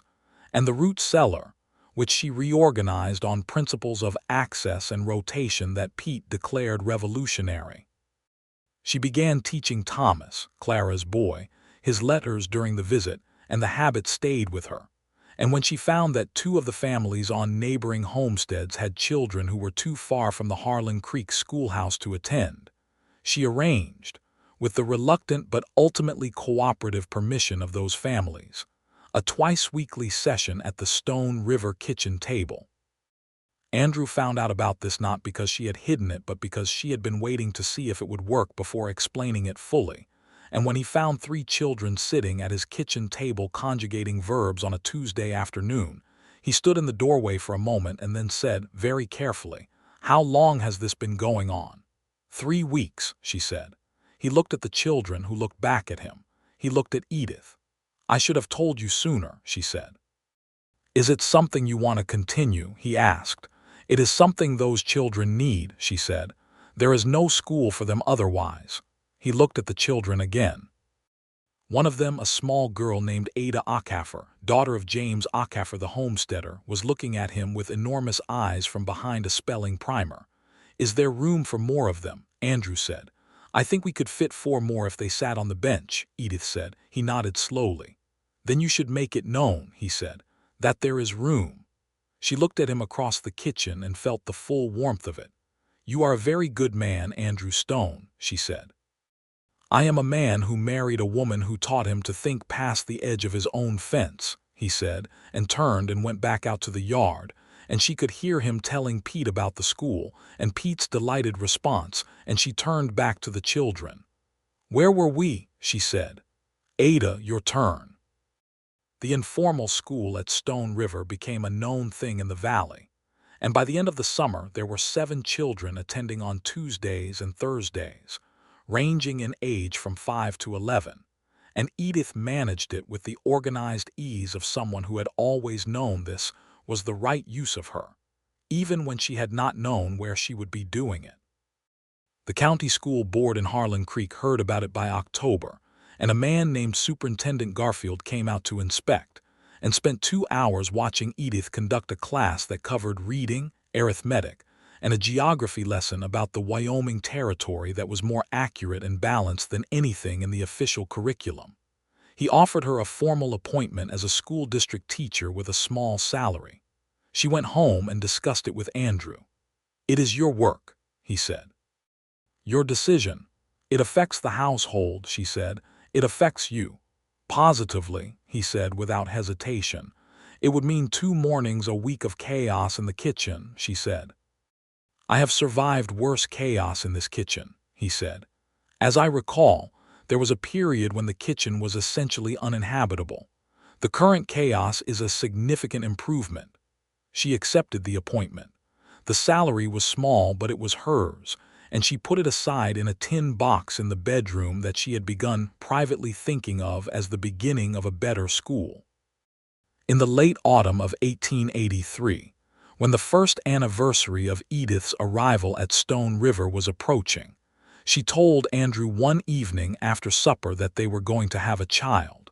and the root cellar, which she reorganized on principles of access and rotation that Pete declared revolutionary. She began teaching Thomas, Clara's boy, his letters during the visit, and the habit stayed with her. And when she found that 2 of the families on neighboring homesteads had children who were too far from the Harlan Creek schoolhouse to attend, she arranged, with the reluctant but ultimately cooperative permission of those families, a twice-weekly session at the Stone River kitchen table. Andrew found out about this not because she had hidden it but because she had been waiting to see if it would work before explaining it fully, and when he found 3 children sitting at his kitchen table conjugating verbs on a Tuesday afternoon, he stood in the doorway for a moment and then said, very carefully, "How long has this been going on?" 3 weeks, she said. He looked at the children, who looked back at him. He looked at Edith. "I should have told you sooner," she said. "Is it something you want to continue?" he asked. "It is something those children need," she said. There is no school for them otherwise. He looked at the children again. One of them, a small girl named Ada Acaffer, daughter of James Acaffer the homesteader, was looking at him with enormous eyes from behind a spelling primer. "Is there room for more of them?" Andrew said. "I think we could fit 4 more if they sat on the bench," Edith said. He nodded slowly. "Then you should make it known," he said, "that there is room." She looked at him across the kitchen and felt the full warmth of it. "You are a very good man, Andrew Stone," she said. "I am a man who married a woman who taught him to think past the edge of his own fence," he said, and turned and went back out to the yard, and she could hear him telling Pete about the school, and Pete's delighted response, and she turned back to the children. "Where were we?" she said. "Ada, your turn." The informal school at Stone River became a known thing in the valley, and by the end of the summer there were 7 children attending on Tuesdays and Thursdays, ranging in age from 5 to 11, and Edith managed it with the organized ease of someone who had always known this was the right use of her, even when she had not known where she would be doing it. The county school board in Harlan Creek heard about it by October, and a man named Superintendent Garfield came out to inspect, and spent 2 hours watching Edith conduct a class that covered reading, arithmetic, and a geography lesson about the Wyoming Territory that was more accurate and balanced than anything in the official curriculum. He offered her a formal appointment as a school district teacher with a small salary. She went home and discussed it with Andrew. "It is your work," he said. "Your decision. It affects the household," she said. "It affects you." "Positively," he said without hesitation. "It would mean 2 mornings a week of chaos in the kitchen," she said. "I have survived worse chaos in this kitchen," he said. "As I recall, there was a period when the kitchen was essentially uninhabitable. The current chaos is a significant improvement." She accepted the appointment. The salary was small, but it was hers, and she put it aside in a tin box in the bedroom that she had begun privately thinking of as the beginning of a better school. In the late autumn of 1883, when the first anniversary of Edith's arrival at Stone River was approaching, she told Andrew one evening after supper that they were going to have a child.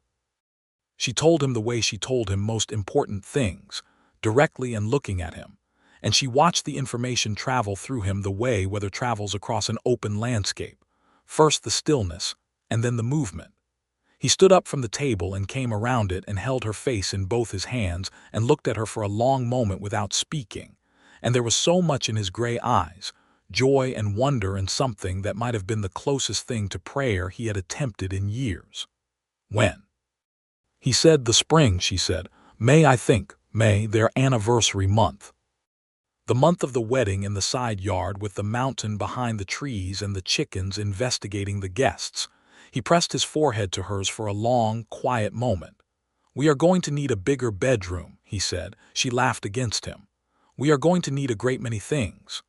She told him the way she told him most important things, directly and looking at him, and she watched the information travel through him the way weather travels across an open landscape, first the stillness, and then the movement. He stood up from the table and came around it and held her face in both his hands and looked at her for a long moment without speaking, and there was so much in his gray eyes, joy and wonder and something that might have been the closest thing to prayer he had attempted in years. "When?" He said. "The spring," she said. "May, I think. May, their anniversary month. The month of the wedding in the side yard with the mountain behind the trees and the chickens investigating the guests." He pressed his forehead to hers for a long, quiet moment. "We are going to need a bigger bedroom," he said. She laughed against him. "We are going to need a great many things."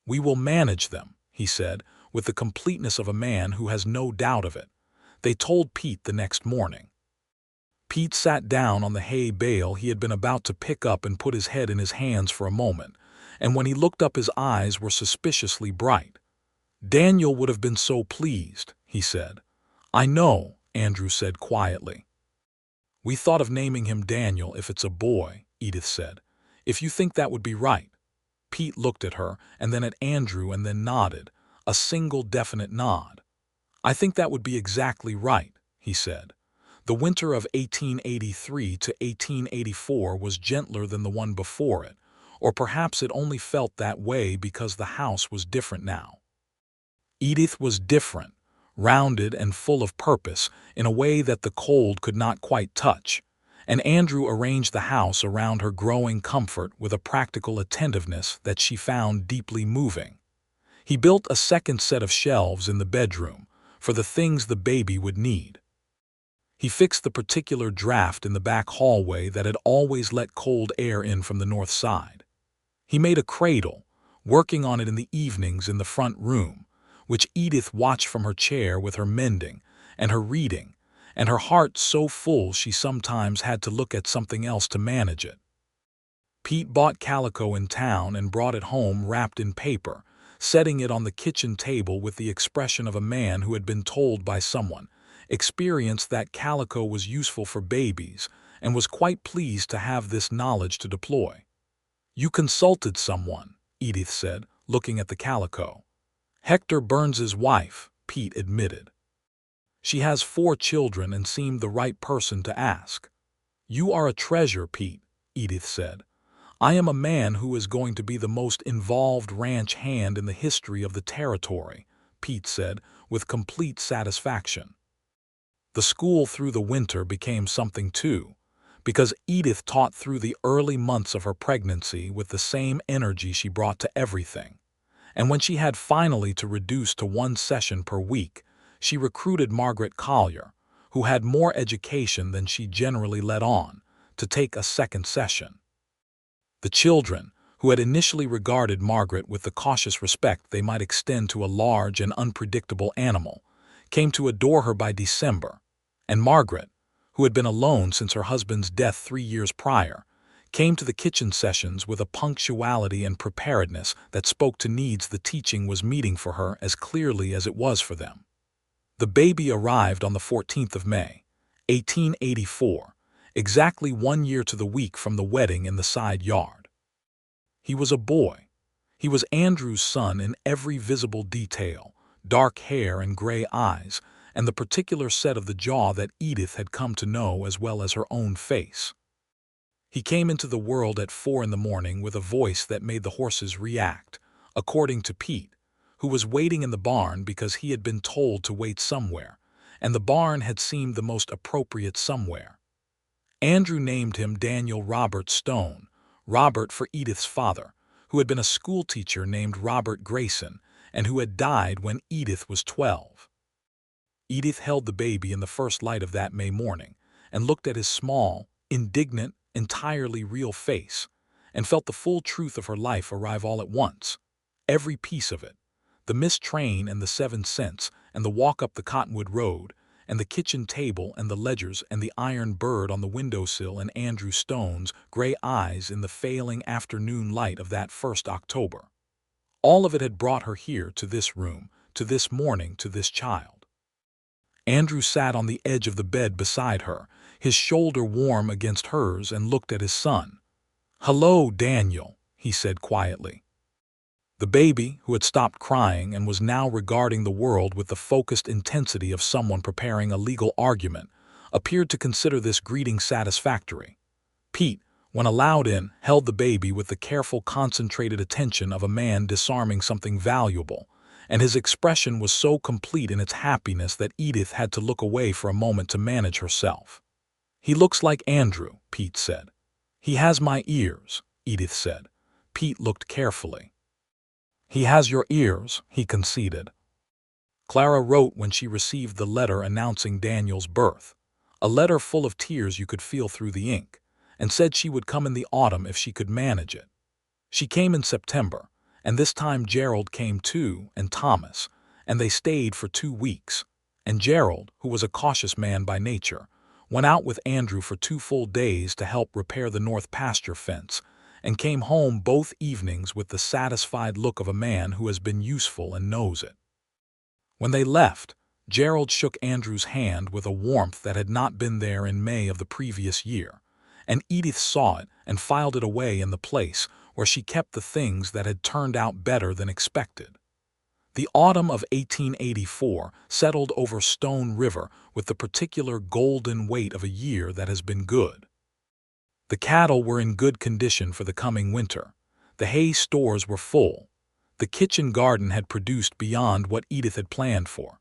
"We will manage them," he said, with the completeness of a man who has no doubt of it. They told Pete the next morning. Pete sat down on the hay bale he had been about to pick up and put his head in his hands for a moment, and when he looked up his eyes were suspiciously bright. "Daniel would have been so pleased," he said. "I know," Andrew said quietly. "We thought of naming him Daniel if it's a boy," Edith said. "If you think that would be right." Pete looked at her and then at Andrew and then nodded, a single definite nod. "I think that would be exactly right," he said. The winter of 1883 to 1884 was gentler than the one before it, or perhaps it only felt that way because the house was different now. Edith was different, rounded and full of purpose in a way that the cold could not quite touch, and Andrew arranged the house around her growing comfort with a practical attentiveness that she found deeply moving. He built a second set of shelves in the bedroom for the things the baby would need. He fixed the particular draft in the back hallway that had always let cold air in from the north side. He made a cradle, working on it in the evenings in the front room, which Edith watched from her chair with her mending and her reading, and her heart so full she sometimes had to look at something else to manage it. Pete bought calico in town and brought it home wrapped in paper, setting it on the kitchen table with the expression of a man who had been told by someone, experienced that calico was useful for babies, and was quite pleased to have this knowledge to deploy. "You consulted someone," Edith said, looking at the calico. "Hector Burns's wife," Pete admitted. "She has 4 children and seemed the right person to ask." "You are a treasure, Pete," Edith said. "I am a man who is going to be the most involved ranch hand in the history of the territory," Pete said, with complete satisfaction. The school through the winter became something too, because Edith taught through the early months of her pregnancy with the same energy she brought to everything. And when she had finally to reduce to 1 session per week, she recruited Margaret Collier, who had more education than she generally let on, to take a 2nd session. The children, who had initially regarded Margaret with the cautious respect they might extend to a large and unpredictable animal, came to adore her by December, and Margaret, who had been alone since her husband's death 3 years prior, came to the kitchen sessions with a punctuality and preparedness that spoke to needs the teaching was meeting for her as clearly as it was for them. The baby arrived on the 14th of May, 1884, exactly 1 year to the week from the wedding in the side yard. He was a boy. He was Andrew's son in every visible detail, dark hair and gray eyes, and the particular set of the jaw that Edith had come to know as well as her own face. He came into the world at 4 in the morning with a voice that made the horses react, according to Pete, who was waiting in the barn because he had been told to wait somewhere, and the barn had seemed the most appropriate somewhere. Andrew named him Daniel Robert Stone, Robert for Edith's father, who had been a schoolteacher named Robert Grayson and who had died when Edith was 12. Edith held the baby in the first light of that May morning and looked at his small, indignant, entirely real face, and felt the full truth of her life arrive all at once. Every piece of it, the missed train and the 7 cents and the walk up the Cottonwood Road and the kitchen table and the ledgers and the iron bird on the windowsill and Andrew Stone's gray eyes in the failing afternoon light of that first October. All of it had brought her here to this room, to this morning, to this child. Andrew sat on the edge of the bed beside her, his shoulder warm against hers, and looked at his son. "Hello, Daniel," he said quietly. The baby, who had stopped crying and was now regarding the world with the focused intensity of someone preparing a legal argument, appeared to consider this greeting satisfactory. Pete, when allowed in, held the baby with the careful, concentrated attention of a man disarming something valuable, and his expression was so complete in its happiness that Edith had to look away for a moment to manage herself. "He looks like Andrew," Pete said. "He has my ears," Edith said. Pete looked carefully. "He has your ears," he conceded. Clara wrote when she received the letter announcing Daniel's birth, a letter full of tears you could feel through the ink, and said she would come in the autumn if she could manage it. She came in September, and this time Gerald came too, and Thomas, and they stayed for 2 weeks, and Gerald, who was a cautious man by nature, went out with Andrew for 2 full days to help repair the north pasture fence, and came home both evenings with the satisfied look of a man who has been useful and knows it. When they left, Gerald shook Andrew's hand with a warmth that had not been there in May of the previous year, and Edith saw it and filed it away in the place where she kept the things that had turned out better than expected. The autumn of 1884 settled over Stone River with the particular golden weight of a year that has been good. The cattle were in good condition for the coming winter. The hay stores were full. The kitchen garden had produced beyond what Edith had planned for.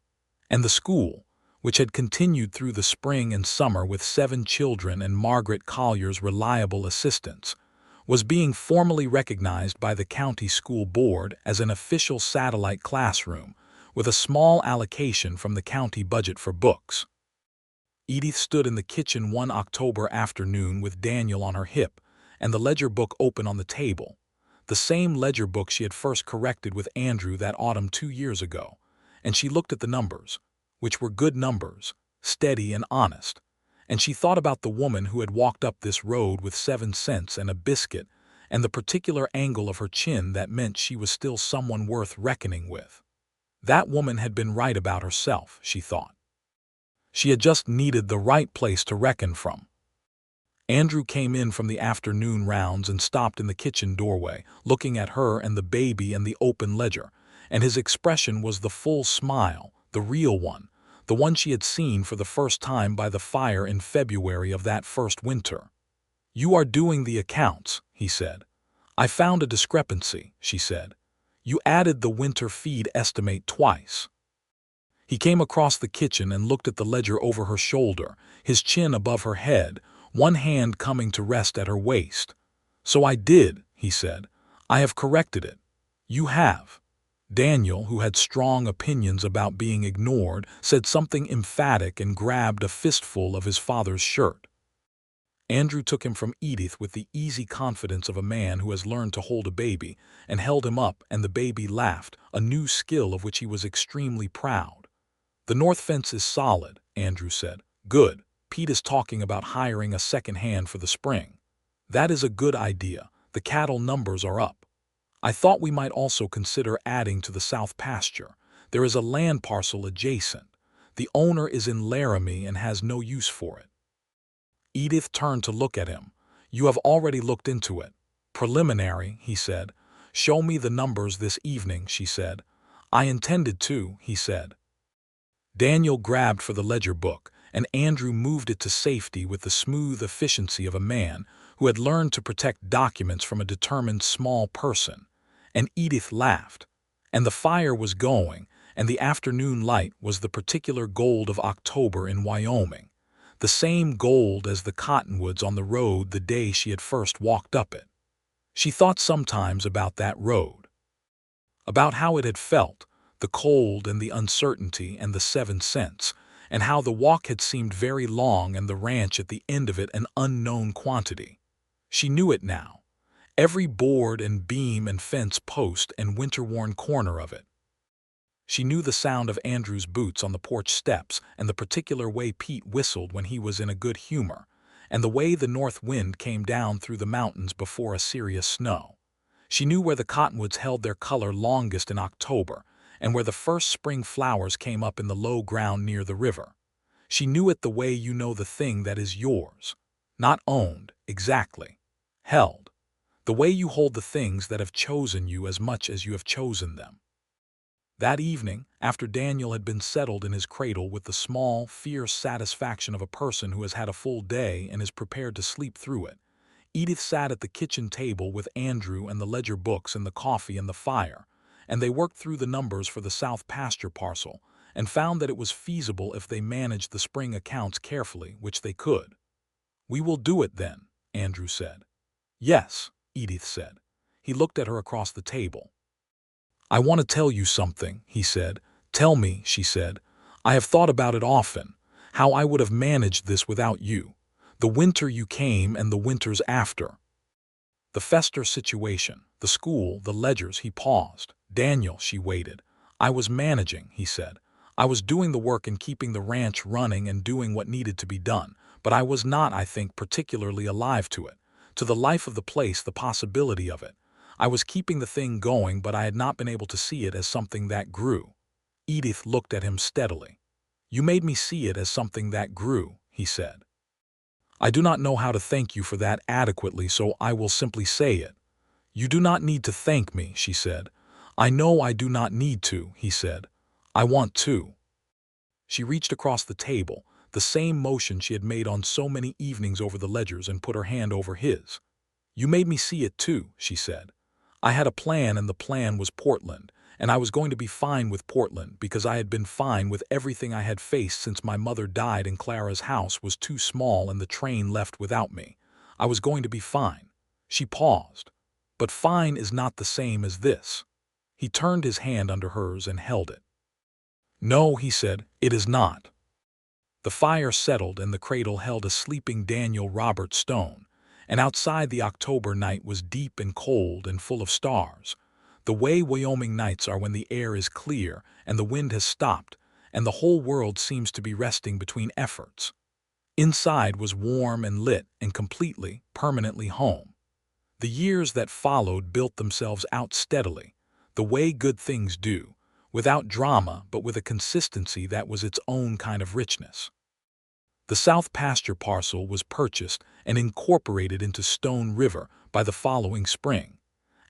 And the school, which had continued through the spring and summer with 7 children and Margaret Collier's reliable assistance, was being formally recognized by the county school board as an official satellite classroom, with a small allocation from the county budget for books. Edith stood in the kitchen one October afternoon with Daniel on her hip and the ledger book open on the table, the same ledger book she had first corrected with Andrew that autumn 2 years ago, and she looked at the numbers, which were good numbers, steady and honest, and she thought about the woman who had walked up this road with 7 cents and a biscuit and the particular angle of her chin that meant she was still someone worth reckoning with. That woman had been right about herself, she thought. She had just needed the right place to reckon from. Andrew came in from the afternoon rounds and stopped in the kitchen doorway, looking at her and the baby and the open ledger, and his expression was the full smile, the real one, the one she had seen for the first time by the fire in February of that first winter. "You are doing the accounts," he said. "I found a discrepancy," she said. "You added the winter feed estimate twice." He came across the kitchen and looked at the ledger over her shoulder, his chin above her head, one hand coming to rest at her waist. "So I did," he said. "I have corrected it." "You have." Daniel, who had strong opinions about being ignored, said something emphatic and grabbed a fistful of his father's shirt. Andrew took him from Edith with the easy confidence of a man who has learned to hold a baby, and held him up, and the baby laughed, a new skill of which he was extremely proud. "The north fence is solid," Andrew said. "Good. Pete is talking about hiring a second hand for the spring." "That is a good idea. The cattle numbers are up." "I thought we might also consider adding to the south pasture. There is a land parcel adjacent. The owner is in Laramie and has no use for it." Edith turned to look at him. "You have already looked into it." "Preliminary," he said. "Show me the numbers this evening," she said. "I intended to," he said. Daniel grabbed for the ledger book, and Andrew moved it to safety with the smooth efficiency of a man who had learned to protect documents from a determined small person. And Edith laughed. And the fire was going, and the afternoon light was the particular gold of October in Wyoming, the same gold as the cottonwoods on the road the day she had first walked up it. She thought sometimes about that road, about how it had felt, the cold and the uncertainty and the 7 cents, and how the walk had seemed very long and the ranch at the end of it an unknown quantity. She knew it now, every board and beam and fence post and winter-worn corner of it. She knew the sound of Andrew's boots on the porch steps and the particular way Pete whistled when he was in a good humor, and the way the north wind came down through the mountains before a serious snow. She knew where the cottonwoods held their color longest in October, and where the first spring flowers came up in the low ground near the river. She knew it the way you know the thing that is yours. Not owned, exactly. Held. The way you hold the things that have chosen you as much as you have chosen them. That evening, after Daniel had been settled in his cradle with the small, fierce satisfaction of a person who has had a full day and is prepared to sleep through it, Edith sat at the kitchen table with Andrew and the ledger books and the coffee and the fire, and they worked through the numbers for the south pasture parcel, and found that it was feasible if they managed the spring accounts carefully, which they could. "We will do it then," Andrew said. "Yes," Edith said. He looked at her across the table. "I want to tell you something," he said. "Tell me," she said. "I have thought about it often, how I would have managed this without you. The winter you came and the winters after. The Fester situation, the school, the ledgers." He paused. "Daniel," she waited. "I was managing," he said. "I was doing the work and keeping the ranch running and doing what needed to be done, but I was not, I think, particularly alive to it, to the life of the place, the possibility of it. I was keeping the thing going, but I had not been able to see it as something that grew." Edith looked at him steadily. "You made me see it as something that grew," he said. "I do not know how to thank you for that adequately, so I will simply say it." "You do not need to thank me," she said. "I know I do not need to," he said. "I want to." She reached across the table, the same motion she had made on so many evenings over the ledgers, and put her hand over his. "You made me see it too," she said. "I had a plan, and the plan was Portland, and I was going to be fine with Portland because I had been fine with everything I had faced since my mother died and Clara's house was too small and the train left without me. I was going to be fine." She paused. "But fine is not the same as this." He turned his hand under hers and held it. "No," he said, "it is not." The fire settled and the cradle held a sleeping Daniel Robert Stone, and outside the October night was deep and cold and full of stars, the way Wyoming nights are when the air is clear and the wind has stopped and the whole world seems to be resting between efforts. Inside was warm and lit and completely, permanently home. The years that followed built themselves out steadily, the way good things do, without drama but with a consistency that was its own kind of richness. The South Pasture parcel was purchased and incorporated into Stone River by the following spring,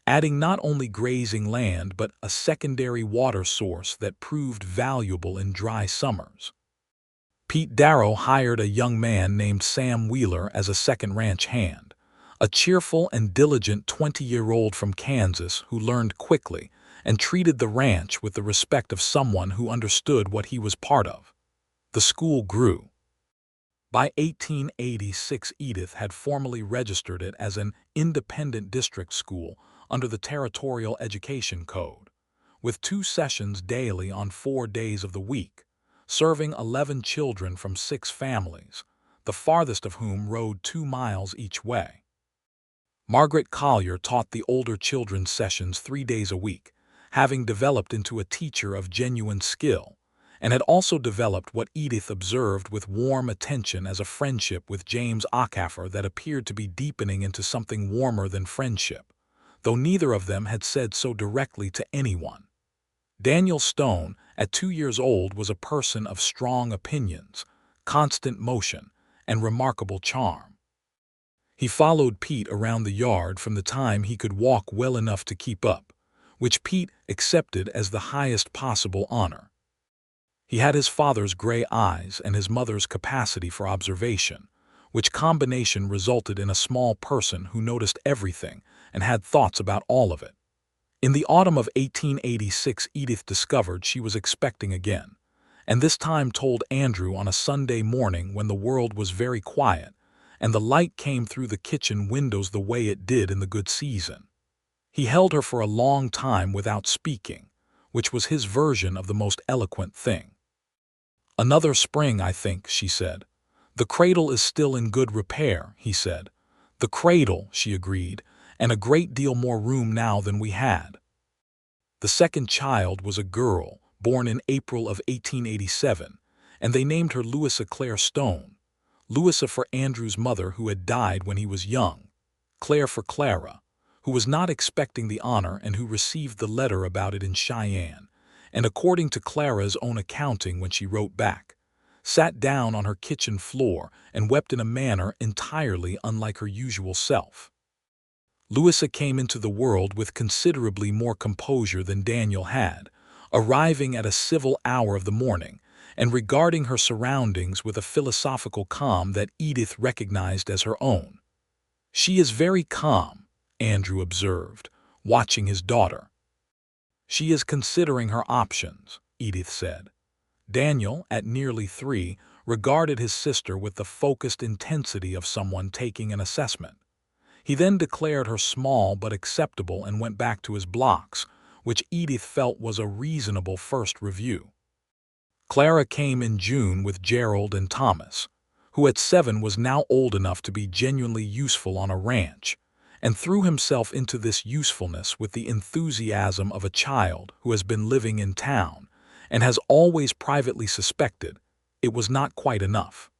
adding not only grazing land but a secondary water source that proved valuable in dry summers. Pete Darrow hired a young man named Sam Wheeler as a second ranch hand, a cheerful and diligent 20-year-old from Kansas who learned quickly and treated the ranch with the respect of someone who understood what he was part of. The school grew. By 1886, Edith had formally registered it as an independent district school under the Territorial Education Code, with 2 sessions daily on 4 days of the week, serving 11 children from 6 families, the farthest of whom rode 2 miles each way. Margaret Collier taught the older children's sessions 3 days a week, having developed into a teacher of genuine skill, and had also developed what Edith observed with warm attention as a friendship with James Ackaffer that appeared to be deepening into something warmer than friendship, though neither of them had said so directly to anyone. Daniel Stone, at 2 years old, was a person of strong opinions, constant motion, and remarkable charm. He followed Pete around the yard from the time he could walk well enough to keep up, which Pete accepted as the highest possible honor. He had his father's gray eyes and his mother's capacity for observation, which combination resulted in a small person who noticed everything and had thoughts about all of it. In the autumn of 1886, Edith discovered she was expecting again, and this time told Andrew on a Sunday morning when the world was very quiet, and the light came through the kitchen windows the way it did in the good season. He held her for a long time without speaking, which was his version of the most eloquent thing. "Another spring, I think," she said. "The cradle is still in good repair," he said. "The cradle," she agreed, "and a great deal more room now than we had." The second child was a girl, born in April of 1887, and they named her Louisa Claire Stone. Louisa for Andrew's mother, who had died when he was young, Claire for Clara, who was not expecting the honor and who received the letter about it in Cheyenne, and according to Clara's own accounting when she wrote back, sat down on her kitchen floor and wept in a manner entirely unlike her usual self. Louisa came into the world with considerably more composure than Daniel had, arriving at a civil hour of the morning and regarding her surroundings with a philosophical calm that Edith recognized as her own. "She is very calm," Andrew observed, watching his daughter. "She is considering her options," Edith said. Daniel, at nearly 3, regarded his sister with the focused intensity of someone taking an assessment. He then declared her small but acceptable and went back to his blocks, which Edith felt was a reasonable first review. Clara came in June with Gerald and Thomas, who at 7 was now old enough to be genuinely useful on a ranch, and threw himself into this usefulness with the enthusiasm of a child who has been living in town and has always privately suspected it was not quite enough.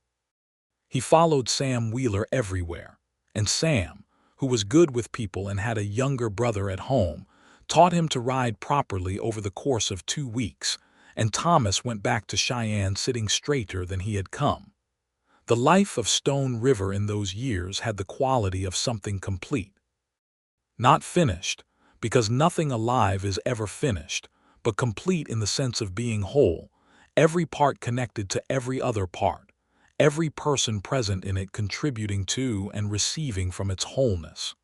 He followed Sam Wheeler everywhere, and Sam, who was good with people and had a younger brother at home, taught him to ride properly over the course of 2 weeks, and Thomas went back to Cheyenne sitting straighter than he had come. The life of Stone River in those years had the quality of something complete. Not finished, because nothing alive is ever finished, but complete in the sense of being whole, every part connected to every other part, every person present in it contributing to and receiving from its wholeness.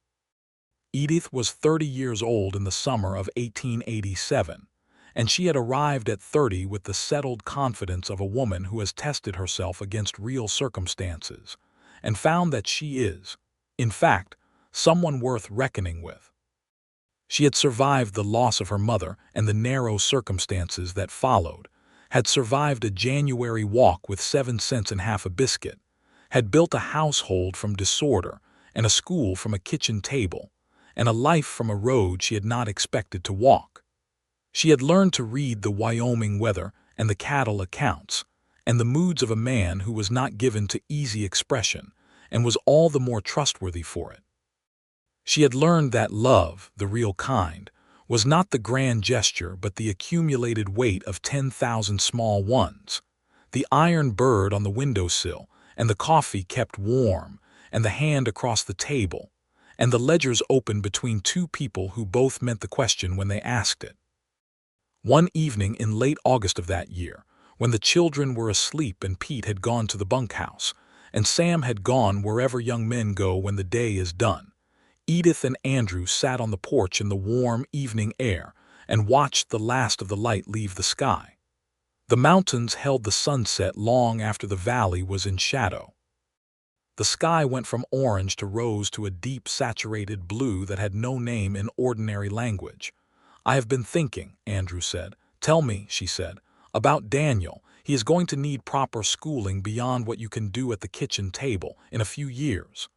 Edith was 30 years old in the summer of 1887, and she had arrived at 30 with the settled confidence of a woman who has tested herself against real circumstances and found that she is, in fact, someone worth reckoning with. She had survived the loss of her mother and the narrow circumstances that followed, had survived a January walk with 7 cents and half a biscuit, had built a household from disorder and a school from a kitchen table, and a life from a road she had not expected to walk. She had learned to read the Wyoming weather and the cattle accounts, and the moods of a man who was not given to easy expression and was all the more trustworthy for it. She had learned that love, the real kind, was not the grand gesture but the accumulated weight of 10,000 small ones. The iron bird on the windowsill, and the coffee kept warm, and the hand across the table, and the ledgers open between two people who both meant the question when they asked it. One evening in late August of that year, when the children were asleep and Pete had gone to the bunkhouse, and Sam had gone wherever young men go when the day is done, Edith and Andrew sat on the porch in the warm evening air and watched the last of the light leave the sky. The mountains held the sunset long after the valley was in shadow. The sky went from orange to rose to a deep saturated blue that had no name in ordinary language. "I have been thinking," Andrew said. "Tell me," she said, "about Daniel. He is going to need proper schooling beyond what you can do at the kitchen table in a few years."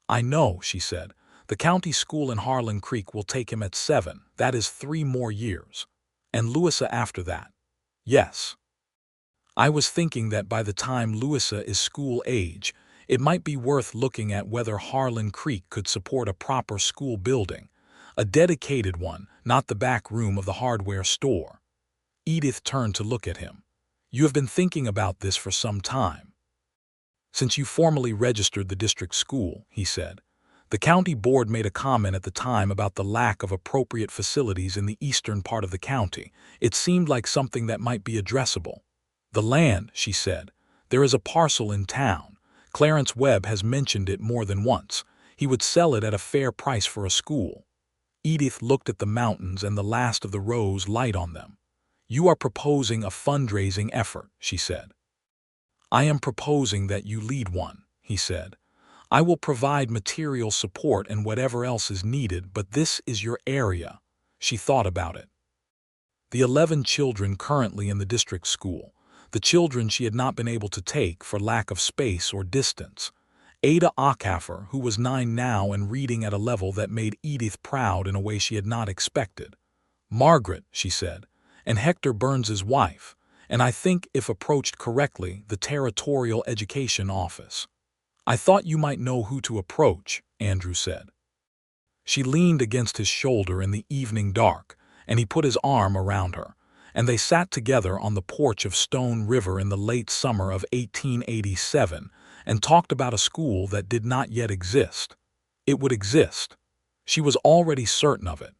"I know," she said. "The county school in Harlan Creek will take him at 7, that is 3 more years. And Louisa after that." "Yes. I was thinking that by the time Louisa is school age, it might be worth looking at whether Harlan Creek could support a proper school building, a dedicated one, not the back room of the hardware store." Edith turned to look at him. "You have been thinking about this for some time." "Since you formally registered the district school," he said. "The county board made a comment at the time about the lack of appropriate facilities in the eastern part of the county. It seemed like something that might be addressable." "The land," she said. "There is a parcel in town. Clarence Webb has mentioned it more than once. He would sell it at a fair price for a school." Edith looked at the mountains and the last of the rose light on them. "You are proposing a fundraising effort," she said. "I am proposing that you lead one," he said. "I will provide material support and whatever else is needed, but this is your area." She thought about it. The 11 children currently in the district school, the children she had not been able to take for lack of space or distance. Ada Ackhaffer, who was 9 now and reading at a level that made Edith proud in a way she had not expected. "Margaret," she said, "and Hector Burns's wife, and I think, if approached correctly, the Territorial Education Office." "I thought you might know who to approach," Andrew said. She leaned against his shoulder in the evening dark, and he put his arm around her, and they sat together on the porch of Stone River in the late summer of 1887 and talked about a school that did not yet exist. It would exist. She was already certain of it.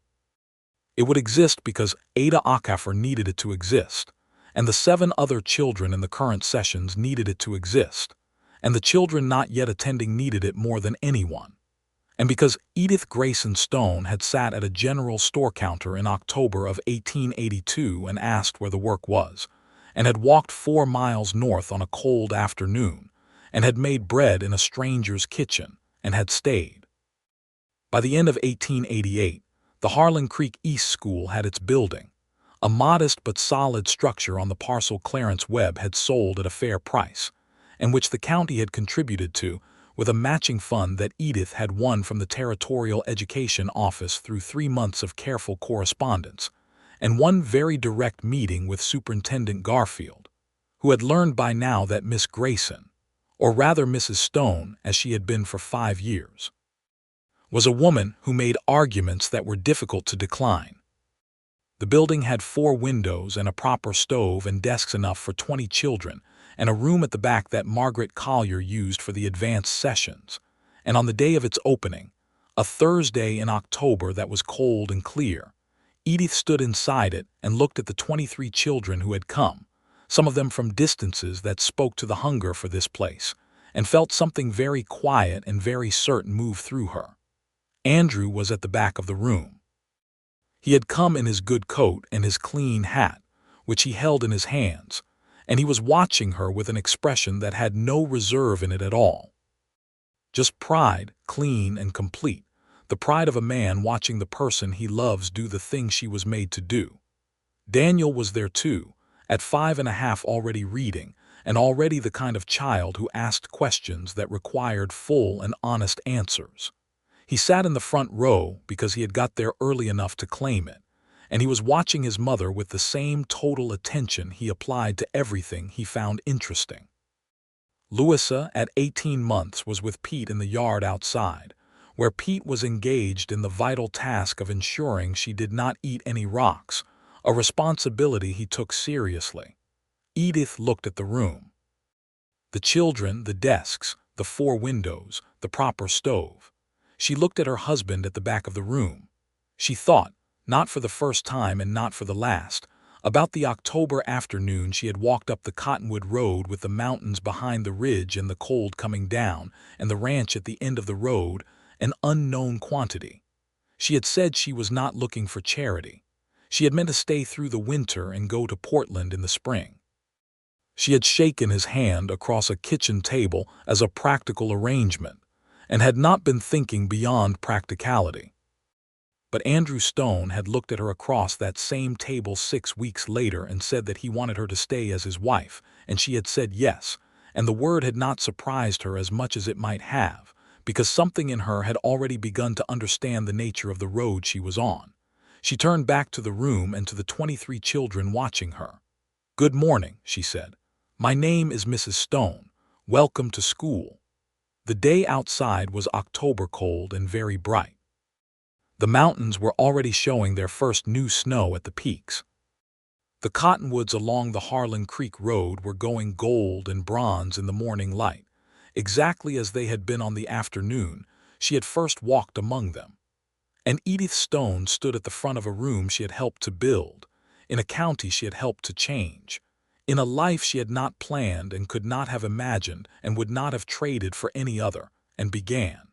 It would exist because Ada Ackhaffer needed it to exist, and the 7 other children in the current sessions needed it to exist, and the children not yet attending needed it more than anyone. And because Edith Grayson Stone had sat at a general store counter in October of 1882 and asked where the work was, and had walked 4 miles north on a cold afternoon, and had made bread in a stranger's kitchen, and had stayed. By the end of 1888, the Harlan Creek East School had its building, a modest but solid structure on the parcel Clarence Webb had sold at a fair price, and which the county had contributed to with a matching fund that Edith had won from the Territorial Education Office through 3 months of careful correspondence, and one very direct meeting with Superintendent Garfield, who had learned by now that Miss Grayson, or rather Mrs. Stone, as she had been for 5 years, was a woman who made arguments that were difficult to decline. The building had 4 windows and a proper stove and desks enough for 20 children, and a room at the back that Margaret Collier used for the advanced sessions. And on the day of its opening, a Thursday in October that was cold and clear, Edith stood inside it and looked at the 23 children who had come, some of them from distances that spoke to the hunger for this place, and felt something very quiet and very certain move through her. Andrew was at the back of the room. He had come in his good coat and his clean hat, which he held in his hands, and he was watching her with an expression that had no reserve in it at all. Just pride, clean and complete, the pride of a man watching the person he loves do the thing she was made to do. Daniel was there too, at 5½ already reading, and already the kind of child who asked questions that required full and honest answers. He sat in the front row because he had got there early enough to claim it, and he was watching his mother with the same total attention he applied to everything he found interesting. Louisa, at 18 months, was with Pete in the yard outside, where Pete was engaged in the vital task of ensuring she did not eat any rocks, a responsibility he took seriously. Edith looked at the room. The children, the desks, the 4 windows, the proper stove. She looked at her husband at the back of the room. She thought, not for the first time and not for the last, about the October afternoon she had walked up the Cottonwood Road with the mountains behind the ridge and the cold coming down, and the ranch at the end of the road, an unknown quantity. She had said she was not looking for charity. She had meant to stay through the winter and go to Portland in the spring. She had shaken his hand across a kitchen table as a practical arrangement, and had not been thinking beyond practicality. But Andrew Stone had looked at her across that same table 6 weeks later and said that he wanted her to stay as his wife, and she had said yes, and the word had not surprised her as much as it might have, because something in her had already begun to understand the nature of the road she was on. She turned back to the room and to the 23 children watching her. "Good morning," she said. "My name is Mrs. Stone. Welcome to school." The day outside was October cold and very bright. The mountains were already showing their first new snow at the peaks. The cottonwoods along the Harlan Creek Road were going gold and bronze in the morning light, exactly as they had been on the afternoon she had first walked among them. And Edith Stone stood at the front of a room she had helped to build, in a county she had helped to change, in a life she had not planned and could not have imagined and would not have traded for any other, and began.